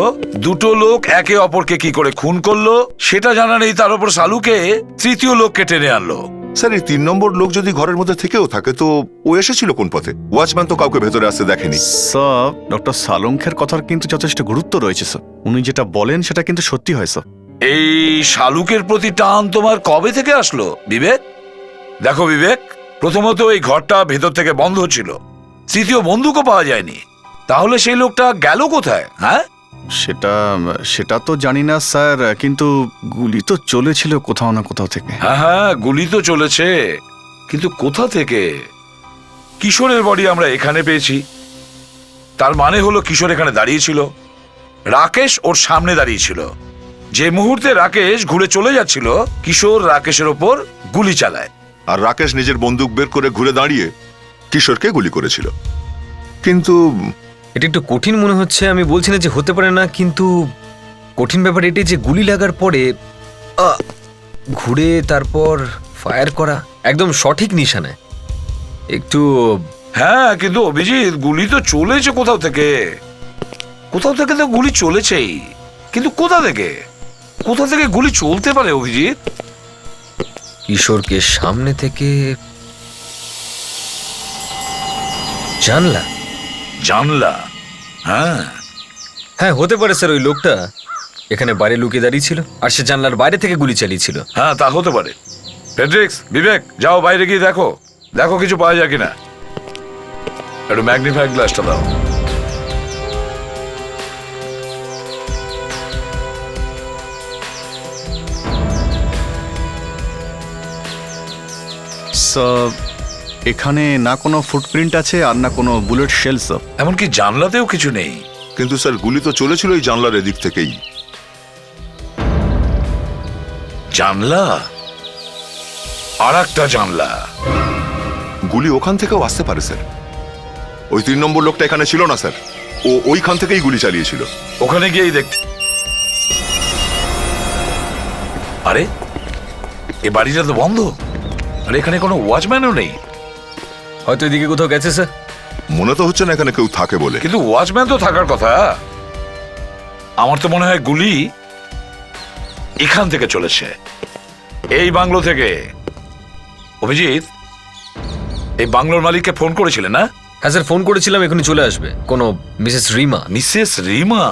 Speaker 7: দুটো লোক একে অপরকে কি করে খুন করলো সেটা জানা নেই, তার উপর সালুকে তৃতীয় লোককে টেনে আনলো।
Speaker 5: স্যার, এই 3 নম্বর লোক যদি ঘরের মধ্যে থেকেও থাকে তো ও এসেছিল কোন পথে? ওয়াচম্যান তো কাউকে ভেতরে আসতে দেখেনি।
Speaker 14: স্যার, ডক্টর সালুঙ্কের কথার কিন্তু যথেষ্ট গুরুত্ব রয়েছে স্যার। উনি যেটা বলেন সেটা কিন্তু সত্যি হয় স্যার।
Speaker 7: এই শালুকের প্রতি টান তোমার কবে থেকে আসলো বিবেক? দেখো বিবেক, প্রথমত এই ঘরটা ভেতর থেকে বন্ধ ছিল, তৃতীয় বন্দুকও পাওয়া যায়নি। তাহলে সেই লোকটা গেল কোথায়? হ্যাঁ,
Speaker 14: সেটা সেটা তো জানি না স্যার, কিন্তু গুলি তো চলেছিল কোথাও না কোথাও থেকে।
Speaker 7: হ্যাঁ হ্যাঁ, গুলি তো চলেছে, কিন্তু কোথা থেকে? কিশোরের বডি আমরা এখানে পেয়েছি, তার মানে হলো কিশোর এখানে দাঁড়িয়েছিল, রাকেশ ওর সামনে দাঁড়িয়েছিল। যে মুহূর্তে রাকেশ ঘুরে চলে যাচ্ছিল, কিশোর রাকেশের ওপর গুলি চালায়।
Speaker 5: আর রাকেশ নিজের বন্দুক বের করে ঘুরে দাঁড়িয়ে কিশোরকে গুলি করেছিল। কিন্তু
Speaker 1: এটা একটু কঠিন মনে হচ্ছে, আমি বলছি না যে হতে পারে না, কিন্তু কঠিন ব্যাপার এটাই যে গুলি লাগার পরে ঘুরে তারপর ফায়ার করা একদম সঠিক নিশানায় একটু।
Speaker 7: হ্যাঁ, কিন্তু অভিজিৎ গুলি তো চলেছে কোথাও থেকে, কোথাও থেকে তো গুলি চলেছেই, কিন্তু কোথা থেকে গুলি চলতে পারে অভিজিৎ?
Speaker 1: কিশোরকে সামনে থেকে জানলা
Speaker 7: জানলা? হ্যাঁ
Speaker 1: হ্যাঁ, হতে পারে স্যার। ওই লোকটা এখানে বাইরে লুকিয়ে দাঁড়িয়ে ছিল আর সে জানলার বাইরে থেকে গুলি চালিয়েছিল।
Speaker 7: হ্যাঁ, তা হতে পারে। ফেডরিক্স, বিবেক, যাও বাইরে গিয়ে দেখো, দেখো কিছু পাওয়া যায় কিনা। একটু ম্যাগনিফাইং গ্লাসটা দাও।
Speaker 14: স্যার, এখানে না কোনো ফুটপ্রিন্ট আছে আর না কোনো বুলেট শেলস।
Speaker 7: এমনকি জানলাতেও কিছু নেই।
Speaker 5: কিন্তু স্যার গুলি তো চলেছিল এই জানলার এদিক থেকেই।
Speaker 7: জানলা? আর একটা জানলা?
Speaker 5: গুলি ওখান থেকেও আসতে পারে স্যার। ওই 3 নম্বর লোকটা এখানে ছিল না স্যার, ও ওইখান থেকেই গুলি চালিয়েছিল।
Speaker 7: ওখানে গিয়েই দেখ। আরে, এ বাড়িটা তো বন্ধ, আর এখানে কোনো ওয়াচম্যানও নেই।
Speaker 1: হয়তো এদিকে কোথাও গেছে স্যার।
Speaker 5: মনে তো হচ্ছে না এখানে কেউ থাকে বলে।
Speaker 7: কিন্তু ওয়াচম্যান তো থাকার কথা। আমার তো মনে হয় গুলি এখান থেকে চলেছে, এই বাংলো থেকে। অভিজিৎ, এই বাংলোর মালিককে ফোন করেছিলেন না?
Speaker 1: হ্যাঁ স্যার, ফোন করেছিলাম, এখনই চলে আসবে। কোনো মিসেস রিমা।
Speaker 7: মিসেস রিমা?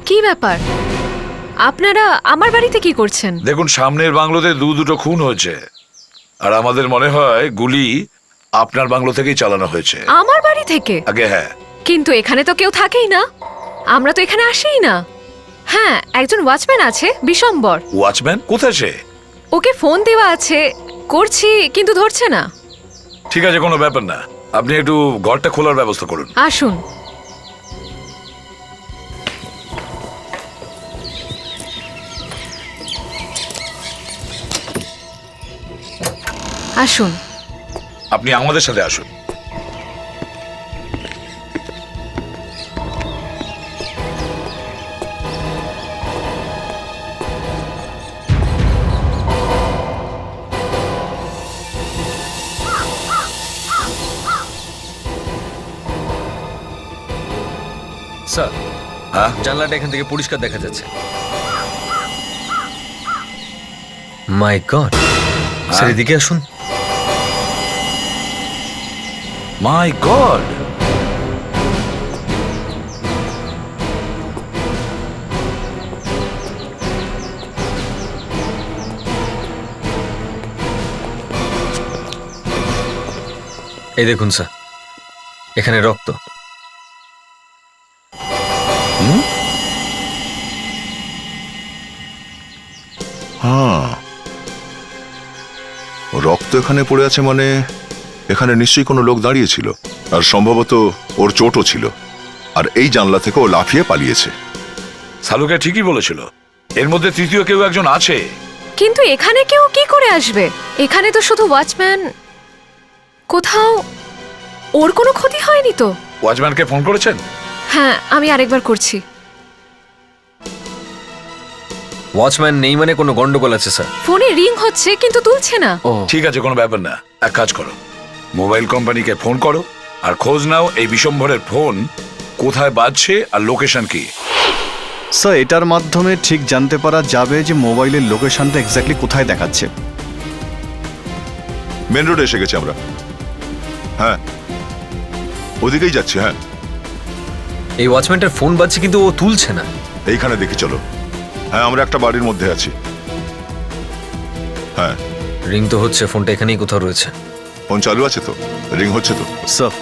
Speaker 18: কি ব্যাপার, আপনারা আমার বাড়িতে কি করছেন?
Speaker 7: দেখুন, সামনের বাংলোতে দুটো খুন হয়েছে, আর আমাদের মনে হয় গুলি আপনার বাংলো থেকেই চালানো হয়েছে।
Speaker 18: আমার বাড়ি থেকে?
Speaker 7: আগে হ্যাঁ।
Speaker 18: কিন্তু এখানে তো কেউ থাকেই না, আমরা তো এখানে আসিই না। হ্যাঁ, একজন ওয়াচম্যান আছে, বিশম্বর।
Speaker 7: ওয়াচম্যান কোথায় সে?
Speaker 18: ওকে ফোন দেওয়া আছে, করছি কিন্তু ধরছে না।
Speaker 7: ঠিক আছে, কোনো ব্যাপার না, আপনি একটু ঘরটা খোলার ব্যবস্থা করুন।
Speaker 18: আসুন। আসুন।
Speaker 7: আপনি আমাদের সাথে আসুন।
Speaker 1: স্যার,
Speaker 7: হ্যাঁ,
Speaker 1: জানলাটা এখান থেকে পরিষ্কার দেখা যাচ্ছে। মাই গড, স্যার এদিকে আসুন।
Speaker 7: মাই গড,
Speaker 1: এই দেখুন স্যার, এখানে রক্ত।
Speaker 5: হ্যাঁ, রক্ত এখানে পড়ে আছে, মানে এখানে নিশ্চয়ই কোনো লোক দাঁড়িয়েছিল, আর সম্ভবত ওর চোটও ছিল, আর এই জানলা থেকে ও লাফিয়ে পালিয়েছে।
Speaker 7: সালুকে ঠিকই বলেছিল, এর মধ্যে তৃতীয় কেউ একজন আছে।
Speaker 18: কিন্তু এখানে কেউ কি করে আসবে? এখানে তো শুধু ওয়াচম্যান। কোথাও ওর কোনো ক্ষতি হয়নি তো?
Speaker 7: ওয়াচম্যানকে ফোন করেছেন?
Speaker 18: হ্যাঁ, আমি আরেকবার করছি।
Speaker 1: ওয়াচম্যান নেই মানে কোনো গন্ডগোল আছে স্যার।
Speaker 18: ফোনে রিং হচ্ছে কিন্তু তুলছে না।
Speaker 7: ঠিক আছে, কোনো ব্যাপার না, এক কাজ করো, মোবাইল কোম্পানিকে ফোন করো আর খোঁজ নাও এই বিশম্বরের ফোন কোথায় বাজছে আর লোকেশন কি।
Speaker 14: স্যার, এটার মাধ্যমে ঠিক জানতে পারা যাবে যে মোবাইলের লোকেশনটা এক্স্যাক্টলি কোথায় দেখাচ্ছে।
Speaker 5: মেন রোডে এসে গেছি আমরা। হ্যাঁ, ওদিকেই যাচ্ছি। হ্যাঁ,
Speaker 1: এই ওয়াচম্যানটার ফোন বাজছে কিন্তু ও তুলছে না।
Speaker 5: এইখানে দেখি চলো। হ্যাঁ, আমরা একটা বাড়ির মধ্যে আছি। হ্যাঁ,
Speaker 1: রিং তো হচ্ছে, ফোনটা এখানেই কোথাও রয়েছে।
Speaker 5: ফোন চালু আছে তো? রিং হচ্ছে তো?
Speaker 14: স্যার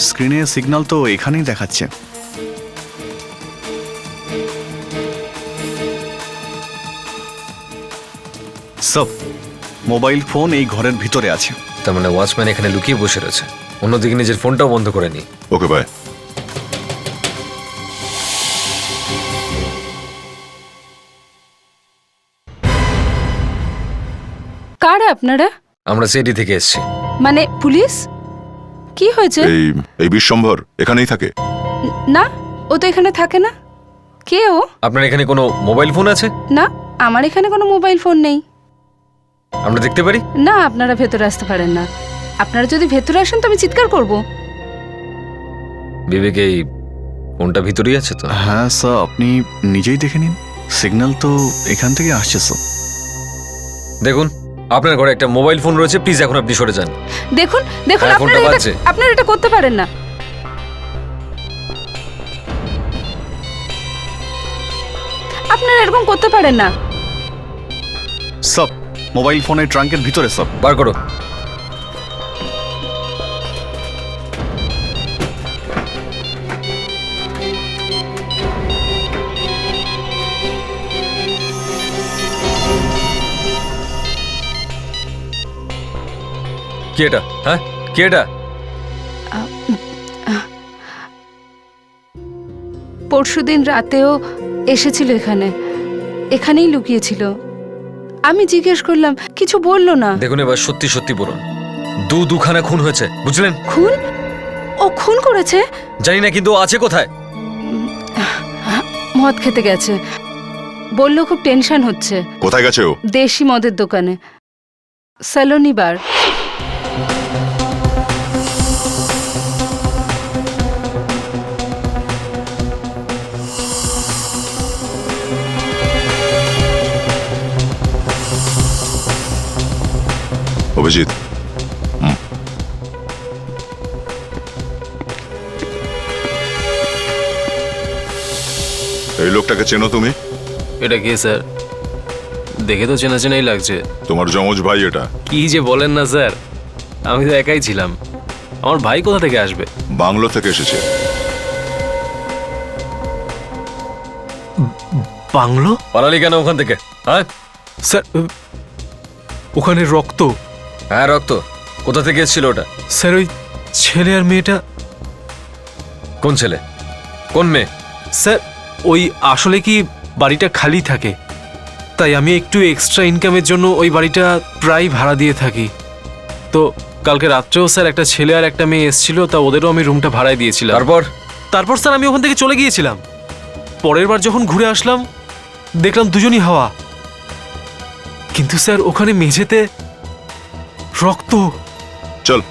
Speaker 14: স্ক্রিনে সিগন্যাল তো এখানেই দেখাচ্ছে। স্যার মোবাইল ফোন এই ঘরের ভিতরে আছে।
Speaker 1: তার মানে ওয়াচম্যান এখানে লুকিয়ে বসে রয়েছে, অন্যদিকে নিজের ফোনটাও বন্ধ করেনি।
Speaker 5: Okay bye.
Speaker 10: কারা আপনারা?
Speaker 1: আমরা সিআইডি থেকে এসেছি।
Speaker 10: মানে পুলিশ? কি হয়েছে?
Speaker 5: এই বিশ্বম্ভর এখানেই থাকে?
Speaker 10: না, ও তো এখানে থাকে না। কে ও?
Speaker 1: আপনার এখানে কোনো মোবাইল ফোন আছে?
Speaker 10: না, আমার এখানে কোনো মোবাইল ফোন নেই।
Speaker 1: আমরা দেখতে পারি?
Speaker 10: না, আপনারা ভেতরে আসতে পারেন না। আপনারা যদি ভেতরে আসেন তো আমি চিৎকার করব।
Speaker 1: বিবেক, এই ফোনটা ভিতরেই আছে তো?
Speaker 14: হ্যাঁ স্যার, আপনি নিজেই দেখে নিন, সিগন্যাল তো এখান থেকে আসছে স্যার।
Speaker 1: দেখুন, আপনার ঘরে একটা মোবাইল ফোন রয়েছে, প্লিজ এখন আপনি সরে যান।
Speaker 10: দেখুন দেখুন,
Speaker 1: হ্যাঁ, ফোনটা বাজছে।
Speaker 10: আপনারা এটা করতে পারেন না। আপনারা এরকম করতে পারেন না।
Speaker 14: স্যার মোবাইল ফোনের ট্রাঙ্কের ভিতরে স্যার।
Speaker 1: বার করো। কি এটা? হ্যাঁ, কি এটা?
Speaker 10: পরশুদিন রাতেও এসেছিল এখানে, এখানেই লুকিয়েছিল। আমি জিজ্ঞেস করলাম, কিছু বললো না।
Speaker 1: দেখুন, এবার সত্যি সত্যি বলুন, দুখানা খুন হয়েছে, বুঝলেন?
Speaker 10: খুন? ও খুন করেছে?
Speaker 1: জানি না, কিন্তু ও আছে কোথায়?
Speaker 10: মদ খেতে গেছে, বললো খুব টেনশন হচ্ছে।
Speaker 5: কোথায় গেছে ও?
Speaker 10: দেশি মদের দোকানে, সালোনি বার।
Speaker 5: অভিজিৎ, এই লোকটাকে চেনো তুমি?
Speaker 16: এটা কে স্যার? দেখে তো চেনা চেনাই লাগছে।
Speaker 5: তোমার যমজ ভাই এটা।
Speaker 16: কি যে বলেন না স্যার, আমি তো একাই ছিলাম, আমার ভাই কোথা থেকে আসবে?
Speaker 5: বাংলো থেকে এসেছে।
Speaker 16: বাংলো?
Speaker 1: পালালি কেন ওখান থেকে? হ্যাঁ
Speaker 16: স্যার, ওখানে রক্ত।
Speaker 1: হ্যাঁ, রক্ত। কোথা থেকে এসেছিল ওটা?
Speaker 16: স্যার, ওই ছেলে আর মেয়েটা।
Speaker 1: কোন ছেলে, কোন মেয়ে?
Speaker 16: স্যার, ওই আসলে কি বাড়িটা খালি থাকে, তাই আমি একটু এক্সট্রা ইনকামের জন্য ওই বাড়িটা প্রায় ভাড়া দিয়ে থাকি। তো কালকে রাত্রেও স্যার একটা ছেলে আর একটা মেয়ে এসেছিল, তা ওদেরও আমি রুমটা ভাড়ায় দিয়েছিলাম। তারপর স্যার আমি ওখান থেকে চলে গিয়েছিলাম। পরের বার যখন ঘুরে আসলাম দেখলাম দুজনই হাওয়া, কিন্তু স্যার ওখানে মেঝেতে রক্ত।
Speaker 5: চল,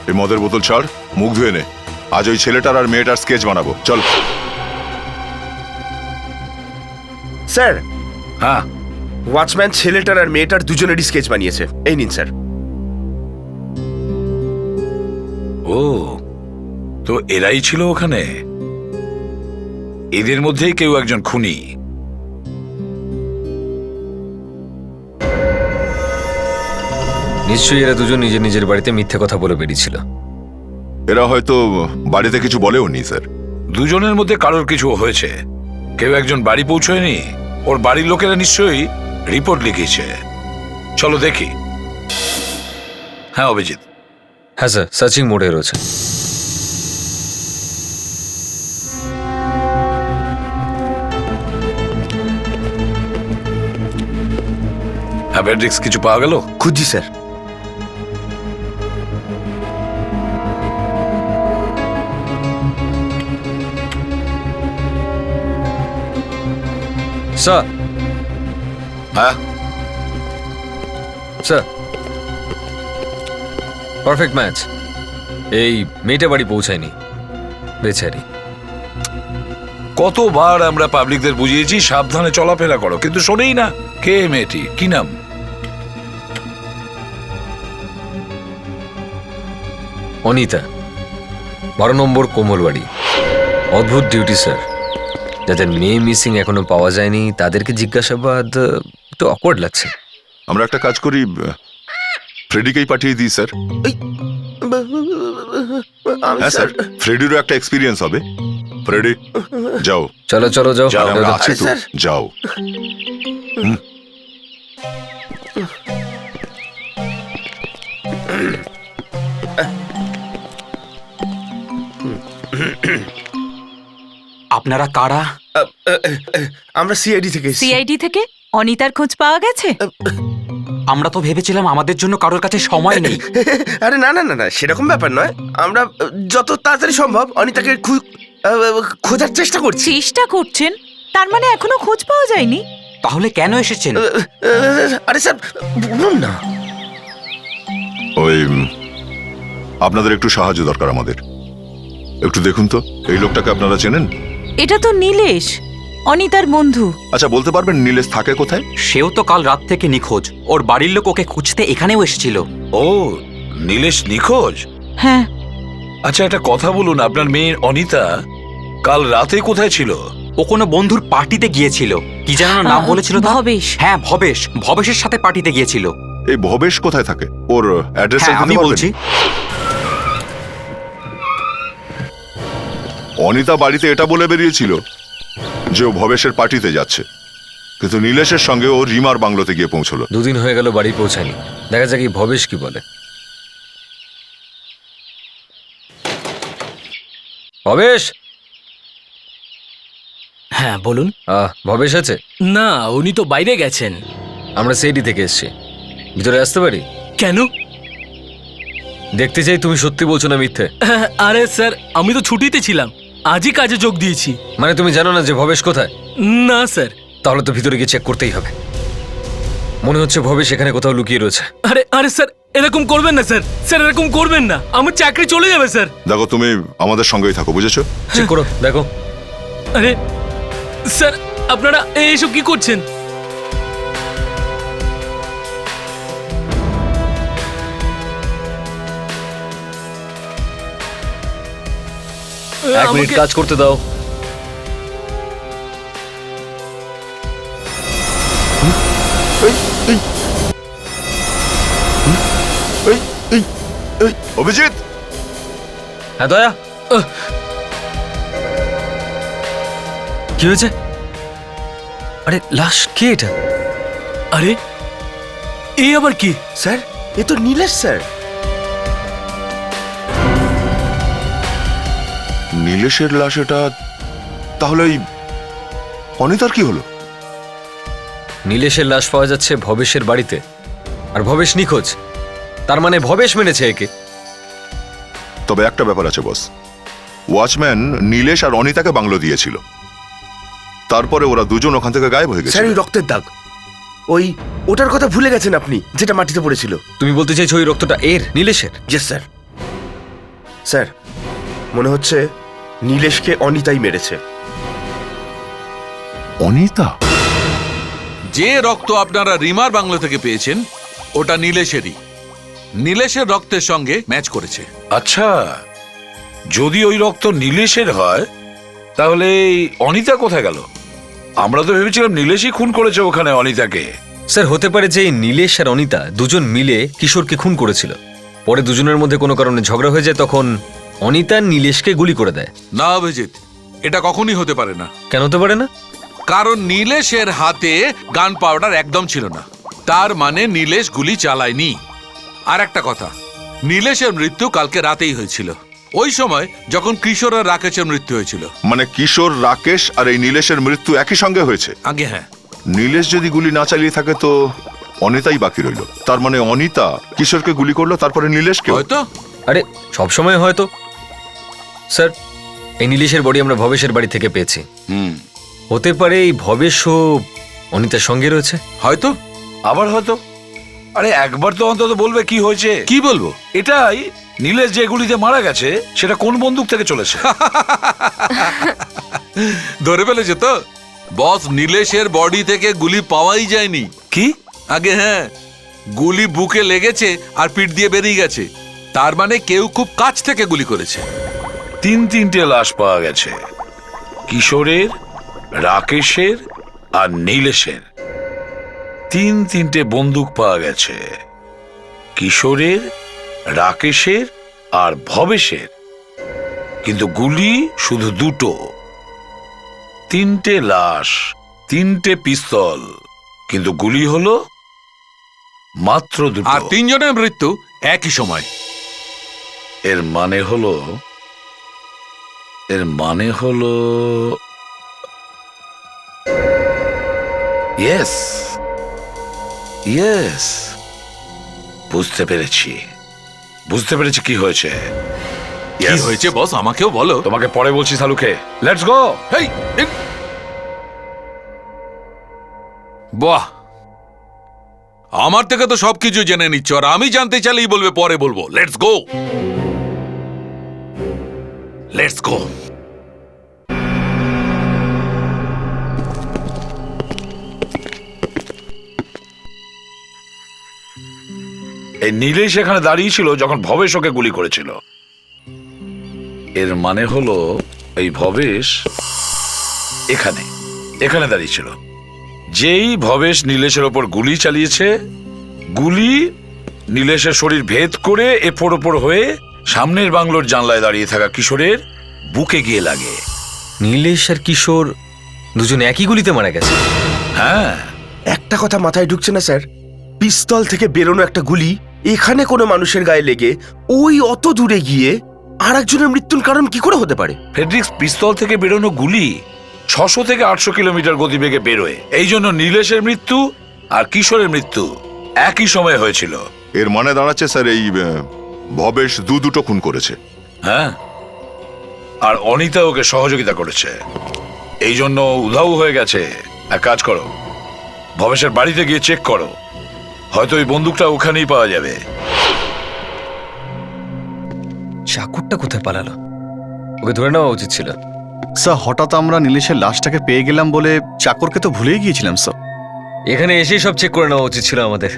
Speaker 5: এই মদের বোতল ছাড়, মুখ ধুয়ে নে। আজ ওই ছেলেটার আর মেয়েটার স্কেচ বানাবো, চল।
Speaker 11: স্যার,
Speaker 7: হ্যাঁ,
Speaker 11: ওয়াচম্যান ছেলেটার আর মেয়েটার দুজনেরই স্কেচ বানিয়েছে। এই নিন স্যার।
Speaker 7: ও, তো এরাই ছিল ওখানে। এদের মধ্যেই কেউ একজন খুনি।
Speaker 1: নিশ্চয়ই এরা দুজন নিজের নিজের বাড়িতে মিথ্যে কথা বলে বেরিয়েছিল।
Speaker 5: এরা হয়তো বাড়িতে কিছু বলেও নি স্যার।
Speaker 7: দুজনের মধ্যে কারোর কিছু হয়েছে, কেউ একজন বাড়ি পৌঁছয়নি, ওর বাড়ির লোকেরা নিশ্চয়ই রিপোর্ট লিখেছে। চলো দেখি। হ্যাঁ অভিজিৎ।
Speaker 1: হ্যাঁ স্যার, সার্চিং মোডে রয়েছে।
Speaker 7: অ্যাপেন্ডিক্স কিছু পাওয়া গেল?
Speaker 11: খুঁজছি স্যার।
Speaker 1: স্যার।
Speaker 7: হ্যাঁ
Speaker 1: স্যার, পারফেক্ট ম্যাচ। এই মেয়েটা বাড়ি পৌঁছায়নি, বেচারি।
Speaker 7: কতবার আমরা পাবলিকদের বুঝিয়েছি সাবধানে চলাফেরা করো, কিন্তু শোনেই না। কে মেয়েটি, কি নাম?
Speaker 1: অনিতা, 12 নম্বর কোমলবাড়ি। অদ্ভুত ডিউটি স্যার। যাদের মেয়ে মিসিং এখনো পাওয়া যায়নি তাদেরকে জিজ্ঞাসাবাদ একটু অকওয়ার্ড লাগছে।
Speaker 5: আমরা একটা কাজ করি, ফ্রেডিকেই পাঠিয়ে দিই স্যার। হ্যাঁ স্যার, ফ্রেডিরও একটা এক্সপিরিয়েন্স হবে। ফ্রেডি যাও।
Speaker 1: চলো চলো যাও।
Speaker 5: যাও, আমরা আছি তো, যাও।
Speaker 13: আপনারা কারা?
Speaker 11: আমরা সিআইডি থেকে
Speaker 6: সিআইডি থেকে অনিতার খোঁজ পাওয়া গেছে?
Speaker 13: আমরা তো ভেবেছিলাম আমাদের জন্য কারোর কাছে সময় নেই।
Speaker 11: আরে না না না না, সেরকম ব্যাপার নয়। আমরা যত তাড়াতাড়ি সম্ভব অনিতাকে খোঁজার চেষ্টা করছি।
Speaker 6: চেষ্টা করছেন? তার মানে এখনো খোঁজ পাওয়া যায়নি?
Speaker 13: তাহলে কেন এসেছেন?
Speaker 11: আরে স্যার বলুন না।
Speaker 5: ওই আপনাদের একটু সাহায্য দরকার আমাদের। একটু দেখুন তো, এই লোকটাকে আপনারা চেনেন?
Speaker 6: এটা তো নীলেশ, অনিতার বন্ধু।
Speaker 5: আচ্ছা, বলতে পারবেন নীলেশ থাকে কোথায়?
Speaker 13: সেও তো কাল রাত থেকে নিখোঁজ। ওর বাড়ির লোক ওকে খুঁজতে এখানেও এসেছিল।
Speaker 7: ও, নীলেশ নিখোঁজ?
Speaker 6: হ্যাঁ।
Speaker 7: আচ্ছা, একটা কথা বলুন, আপনার মেয়ে অনিতা কাল রাতে কোথায় ছিল?
Speaker 13: ও কোনো বন্ধুর পার্টিতে গিয়েছিল। কি যেন নাম বলেছিল?
Speaker 6: ভবেশ।
Speaker 13: হ্যাঁ ভবেশ, ভবেশের সাথে পার্টিতে গিয়েছিল।
Speaker 5: এই ভবেশ কোথায় থাকে? ওর অ্যাড্রেস
Speaker 13: আমি বলছি।
Speaker 5: অনিতা বাড়িতে এটা বলে বেরিয়েছিল যে ও ভবেশের পার্টিতে যাচ্ছে, কিন্তু নীলেশের সঙ্গে ও রিমার বাংলোতে গিয়ে পৌঁছলো।
Speaker 1: 2 দিন হয়ে গেল বাড়ি পৌঁছায়নি। দেখা যাক এই ভবেশ কি বলে। ভবেশ?
Speaker 12: হ্যাঁ বলুন।
Speaker 1: ভবেশ আছে?
Speaker 12: না, উনি তো বাইরে গেছেন।
Speaker 1: আমরা সিআইডি থেকে এসেছি, ভিতরে আসতে পারি?
Speaker 12: কেন?
Speaker 1: দেখতে চাই তুমি সত্যি বলছো না মিথ্যে।
Speaker 12: আরে স্যার, আমি তো ছুটিতে ছিলাম, আজই কাজে যোগ দিয়েছি।
Speaker 1: মানে তুমি জানো না যে ভবেশ কোথায়?
Speaker 12: না স্যার।
Speaker 1: তাহলে তো ভিতরে গিয়ে চেক করতেই হবে। মনে হচ্ছে ভবেশ এখানে কোথাও লুকিয়ে রয়েছে।
Speaker 12: আরে আরে স্যার, এরকম করবেন না স্যার। স্যার এরকম করবেন না, আমার চাকরি চলে যাবে স্যার।
Speaker 5: দেখো, তুমি আমাদের সঙ্গেই থাকো, বুঝেছো?
Speaker 1: চেক করো, দেখো।
Speaker 12: আরে স্যার, আপনারা এইসব কি করছেন?
Speaker 1: এক মিনিট কাজ করতে দাও।
Speaker 5: অভিজিৎ!
Speaker 1: হ্যাঁ দয়া, কি হয়েছে? আরে লাশ কে এটা?
Speaker 12: আরে এই আবার কি?
Speaker 11: স্যার, এ তো নীলেশ স্যার।
Speaker 5: নীলেশের লাশ এটা? তাহলে এই অনিতার কি হলো?
Speaker 1: নীলেশের লাশ পাওয়া যাচ্ছে ভবেশের বাড়িতে, আর ভবেশ নিখোঁজ। তার মানে ভবেশ মেরেছে একে।
Speaker 5: তবে একটা ব্যাপার আছে বস, ওয়াচম্যান নীলেশ আর অনিতাকে বাংলো দিয়েছিল, তারপরে ওরা দুজন ওখান থেকে গায়েব হয়ে গেছে।
Speaker 11: স্যার, ওই রক্তের দাগ, ওটার কথা ভুলে গেছেন আপনি, যেটা মাটিতে পড়েছিল।
Speaker 1: তুমি বলতে চাইছো ওই রক্তটা এর, নীলেশের?
Speaker 11: Yes sir. স্যার, মনে হচ্ছে নীলেশকে অনিতাই মেরেছে।
Speaker 5: অনিতা?
Speaker 15: যে রক্ত আপনারা রিমার বাংলো থেকে পেয়েছেন ওটা নীলেশেরই। নীলেশের রক্তের সঙ্গে ম্যাচ করেছে।
Speaker 7: আচ্ছা, যদি ওই রক্ত নীলেশের হয় তাহলে অনিতা কোথায় গেল? আমরা তো ভেবেছিলাম নীলেশই খুন করেছে ওখানে অনিতাকে।
Speaker 1: স্যার, হতে পারে যে নীলেশ আর অনিতা দুজন মিলে কিশোরকে খুন করেছিল। পরে দুজনের মধ্যে কোনো কারণে ঝগড়া হয়ে যায়, তখন অনিতা নীলেশকে গুলি করে দেয়।
Speaker 15: না অভিজিৎ, এটা কখনই হতে পারে না।
Speaker 1: কেন হতে পারে না?
Speaker 15: কারণ নীলেশের হাতে গান পাউডার একদম ছিল না, তার মানে নীলেশ গুলি চালায়নি। আর একটা কথা, নীলেশের মৃত্যু কালকে রাতেই হয়েছিল, ওই সময় যখন কিশোর আর রাকেশের মৃত্যু হয়েছিল।
Speaker 5: মানে কিশোর, রাকেশ আর এই নীলেশের মৃত্যু একই সঙ্গে হয়েছে?
Speaker 15: আগে হ্যাঁ।
Speaker 5: নীলেশ যদি গুলি না চালিয়ে থাকে তো অনিতাই বাকি রইল। তার মানে অনিতা কিশোরকে গুলি করলো, তারপরে নীলেশকে।
Speaker 1: হয়তো। আরে সবসময় হয়তো। স্যার, এই নীলেশের বডি আমরা ভবেশের বাড়ি থেকে পেয়েছি। হতে পারে এই ভবেশও অনিতার সঙ্গে রয়েছে।
Speaker 15: হয়তো,
Speaker 7: আবার হয়তো। আরে একবার তো অন্তত বলবে কি হয়েছে।
Speaker 15: কি বলবো?
Speaker 7: এটাই, নীলেশ যে গুলিতে মারা গেছে সেটা কোন বন্দুক থেকে চলেছে।
Speaker 15: ধরে ফেলেছে তো বস, নীলেশের বডি থেকে গুলি পাওয়াই যায়নি।
Speaker 7: কি?
Speaker 15: আগে হ্যাঁ, গুলি বুকে লেগেছে আর পিঠ দিয়ে বেরিয়ে গেছে। তার মানে কেউ খুব কাছ থেকে গুলি করেছে।
Speaker 7: 3টে লাশ পাওয়া গেছে, কিশোরের, রাকেশের আর নীলেশের। তিনটে বন্দুক পাওয়া গেছে, কিশোরের, রাকেশের আর ভবেশের, কিন্তু গুলি শুধু দুটো। 3টে লাশ, 3টে পিস্তল, কিন্তু গুলি হলো মাত্র দুটো।
Speaker 15: আর 3 জনের মৃত্যু একই সময়।
Speaker 7: এর মানে হলো ইয়েস ইয়েস, বুঝতে পেরেছি কি হয়েছে।
Speaker 15: কি হয়েছে বস, আমাকেও বলো।
Speaker 7: তোমাকে পরে বলছি সালুকে, লেটস গো।
Speaker 15: হেই, বাহ, আমার থেকে তো সবকিছু জেনে নিচ্ছ, আর আমি জানতে চাইলেই বলবে পরে বলবো। Let's go, let's go.
Speaker 7: এই নীলেশ এখানে দাঁড়িয়ে ছিল যখন ভবেশ ওকে গুলি করেছিল। এর মানে হলো এই ভবেশ এখানে দাঁড়িয়ে ছিল। যেই ভবেশ নীলেশের ওপর গুলি চালিয়েছে, গুলি নীলেশের শরীর ভেদ করে এপর ওপর হয়ে সামনের বাংলোর জানলায় দাঁড়িয়ে থাকা কিশোরের বুকে গিয়ে লাগে।
Speaker 1: নীলেশ আর কিশোর দুজন একই গুলিতে মারা গেছে?
Speaker 7: হ্যাঁ।
Speaker 11: একটা কথা মাথায় ঢুকছে না স্যার, পিস্তল থেকে বেরোনো একটা গুলি এখানে কোনো মানুষের গায়ে লেগে ওই অত দূরে গিয়ে আর একজনের মৃত্যুর কারণ কি করে হতে পারে?
Speaker 7: ফেডরিক্স, পিস্তল থেকে বেরোনো গুলি 600 থেকে 800 কিলোমিটার গতিবেগে বেরোয়। এই জন্য নীলেশের মৃত্যু আর কিশোরের মৃত্যু একই সময়ে হয়েছিল।
Speaker 5: এর মানে দাঁড়াচ্ছে স্যার এই ভবেশ দুটো খুন করেছে।
Speaker 7: হ্যাঁ, আর অনিতা ওকে সহযোগিতা করেছে, এই জন্য উধাও হয়ে গেছে। এক কাজ করো, ভবেশের বাড়িতে গিয়ে চেক করো, হয়তো ওই বন্দুকটা ওখানেই পাওয়া যাবে।
Speaker 1: চাকরটা কোথায় পালালো? ওকে ধরে নেওয়া উচিত ছিল।
Speaker 14: স্যার, হঠাৎ আমরা নীলেশের লাশটাকে পেয়ে গেলাম বলে চাকরকে তো ভুলেই গিয়েছিলাম স্যার।
Speaker 1: এখানে এসেই সব চেক করে নেওয়া উচিত ছিল আমাদের।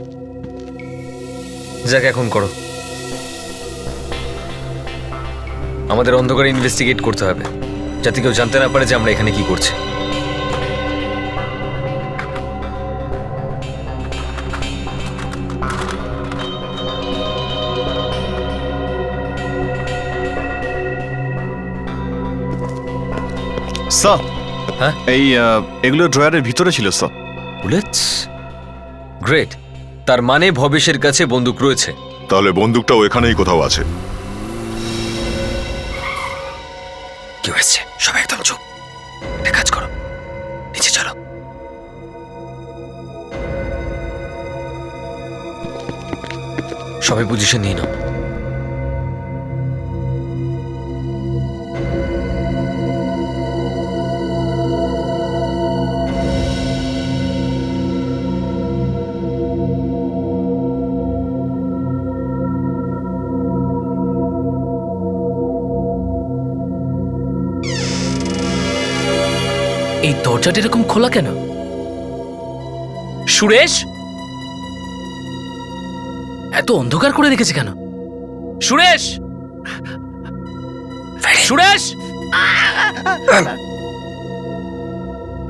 Speaker 1: যাক, এখন করো। আমাদের অন্ধকারে ইনভেস্টিগেট করতে হবে, যাতে কেউ জানতে না পারে যে আমরা এখানে কি করছি।
Speaker 14: স্যার,
Speaker 1: হ্যাঁ,
Speaker 14: এগুলো ড্রয়ারের ভিতরে ছিল স্যার।
Speaker 1: বুলেটস? গ্রেট, তার মানে ভবেশের কাছে বন্দুক রয়েছে।
Speaker 5: তাহলে বন্দুকটাও এখানেই কোথাও আছে।
Speaker 1: কি হয়েছে? সবাই একদম চুপ। একটা কাজ করো, নিচে চলো। সবাই পজিশন নিয়ে নাও।
Speaker 3: এই দরজাটা এরকম খোলা কেন? সুরেশ, এত অন্ধকার করে রেখেছে কেন? সুরেশ, সুরেশ,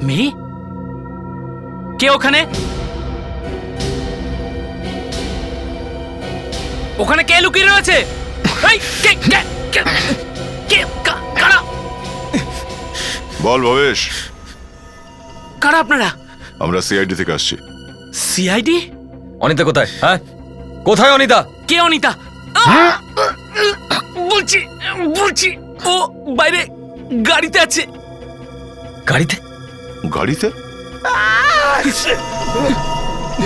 Speaker 3: মেয়ে কে ওখানে? ওখানে কে লুকিয়ে রয়েছে?
Speaker 5: বল ভবেশ।
Speaker 3: কারা আপনারা?
Speaker 5: আমরা সিআইডি থেকে আসছি।
Speaker 3: সিআইডি?
Speaker 1: অনিতা কোথায়? হ্যাঁ, কোথায় অনিতা?
Speaker 3: কে অনিতা? বলছি ও বাইরে গাড়িতে আছে।
Speaker 1: গাড়িতে?
Speaker 5: গাড়িতে?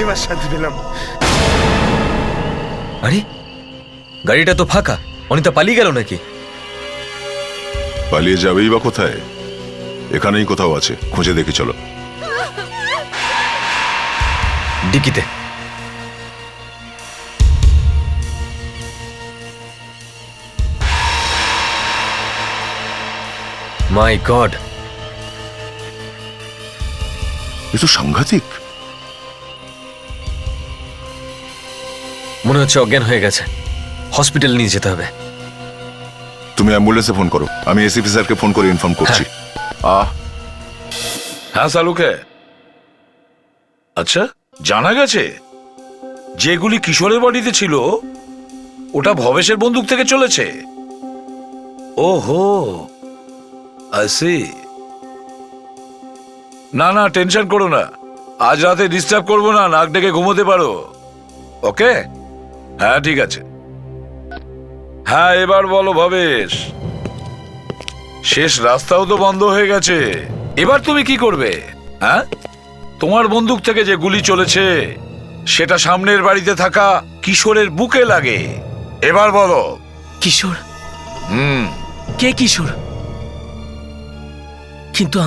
Speaker 11: এবার শান্তি পেলাম।
Speaker 1: আরে, গাড়িটা তো ফাঁকা। অনিতা পালিয়ে গেল নাকি?
Speaker 5: পালিয়ে যাবেই বা কোথায়? এখানেই কোথাও আছে, খুঁজে দেখি চলো।
Speaker 1: ডিকিতে। মাই গড,
Speaker 5: এ তো সাংঘাতিক।
Speaker 1: মনে হচ্ছে অজ্ঞান হয়ে গেছে। হসপিটালে নিয়ে যেতে হবে।
Speaker 5: তুমি অ্যাম্বুলেন্সে ফোন করো, আমি এসিপি স্যারকে ফোন করে ইনফর্ম করছি।
Speaker 7: হ্যাঁ সালুকে। আচ্ছা, জানা গেছে যেগুলি কিশোরের বডিতে ছিল ওটা ভবেশের বন্দুক থেকে চলেছে। ওহো, আই সি। না না, টেনশন করো না, আজ রাতে ডিস্টার্ব করবো না, নাক ডেকে ঘুমোতে পারো। ওকে, হ্যাঁ ঠিক আছে। হ্যাঁ এবার বলো ভবেশ, শেষ রাস্তাও তো বন্ধ হয়ে গেছে, এবার তুমি কি করবে? হ্যাঁ, তোমার বন্দুক থেকে যে গুলি চলেছে সেটা সামনের বাড়িতে থাকা কিশোরের বুকে লাগে। এবার বলো।
Speaker 12: কিশোর?
Speaker 7: হুম।
Speaker 12: কে কিশোর? কিন্তু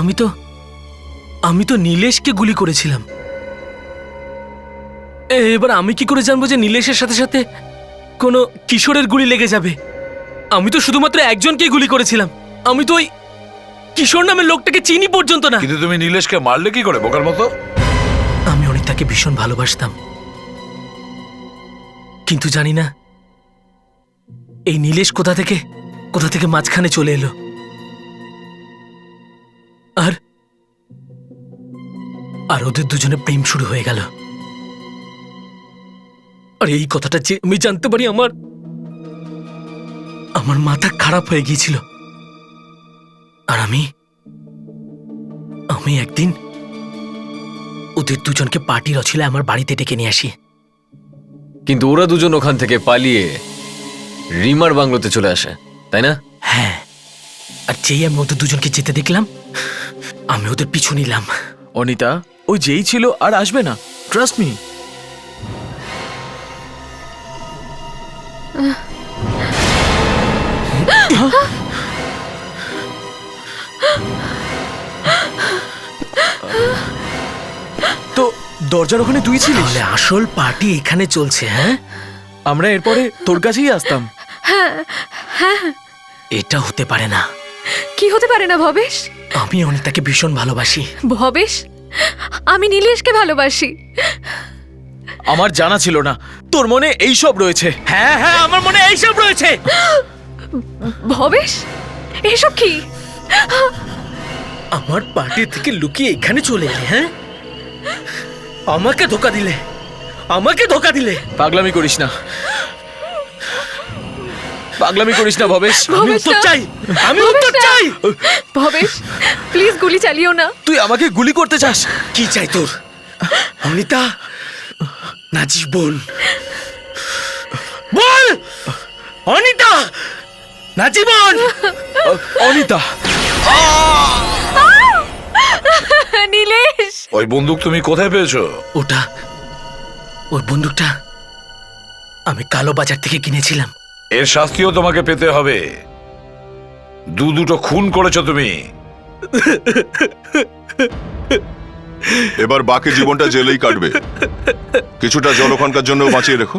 Speaker 12: আমি তো নীলেশকে গুলি করেছিলাম। এবার আমি কি করে জানবো যে নীলেশের সাথে সাথে কোনো কিশোরের গুলি লেগে যাবে? আমি তো শুধুমাত্র একজনকেই গুলি করেছিলাম। আমি তো ওই কিশোর নামের লোকটাকে চিনি পর্যন্ত না।
Speaker 7: কিন্তু তুমি নীলেশকে মারলে কি করে বোকার মতো?
Speaker 12: আমি অনিতাকে ভীষণ ভালোবাসতাম, কিন্তু জানি না এই নীলেশ কোথা থেকে মাঝখানে চলে এলো। আর ওদের দুজনে প্রেম শুরু হয়ে গেল। আর এই কথাটা যে আমি জানতে পারি, আমার মাথা খারাপ হয়ে গিয়েছিল। আর আমি একদিন ওদের দুজনকে পার্টির অছিলায় আমার বাড়িতে ডেকে নিয়ে আসি।
Speaker 1: কিন্তু ওরা দুজন ওখান থেকে পালিয়ে রিমার বাংলোতে চলে আসে, তাই না?
Speaker 12: হ্যাঁ, আর যেই আমি ওদের দুজনকে যেতে দেখলাম, আমি ওদের পিছু নিলাম।
Speaker 19: অনিতা, ওই যেই ছিল আর আসবে না, ট্রাস্ট মি। তো দরজার ওখানে তুই ছিলিস?
Speaker 12: তাহলে আসল পার্টি এখানে চলছে। হ্যাঁ,
Speaker 19: আমরা এরপরে তোর কাছেই আসতাম।
Speaker 18: হ্যাঁ হ্যাঁ।
Speaker 12: এটা হতে পারে না।
Speaker 18: কি হতে পারে না ভবেশ?
Speaker 12: আমি অনিতাকে ভীষণ ভালোবাসি।
Speaker 18: ভবেশ, আমি নীলেশকে ভালোবাসি।
Speaker 19: আমার জানা ছিল না তোর মনে এইসব রয়েছে।
Speaker 12: হ্যাঁ হ্যাঁ, আমার মনে এইসব রয়েছে।
Speaker 18: ভবেশ, এসব কি?
Speaker 12: আমার পার্টি থেকে লুকিয়ে এখানে চলে এলে? হ্যাঁ, আমাকে ধোকা দিলে।
Speaker 19: পাগলামি করিস না, ভবেশ।
Speaker 12: আমি উত্তর চাই।
Speaker 18: ভবেশ, প্লিজ গুলি চালিও না।
Speaker 19: তুই আমাকে গুলি করতে চাস?
Speaker 12: কি চাই তোর? অনিতা না জীবন? বল অনিতা না জীবন?
Speaker 19: অনিতা।
Speaker 18: নীলেশ,
Speaker 7: ওই বন্দুক তুমি কোথায় পেয়েছো?
Speaker 12: ওই বন্দুকটা আমি কালো বাজার থেকে কিনেছিলাম।
Speaker 7: এর শাস্তিও তোমাকে পেতে হবে। দুটো খুন করেছো তুমি।
Speaker 5: এবার বাকি জীবনটা জেলেই কাটবে। কিছুটা জল ওখানকার জন্য বাঁচিয়ে রেখো।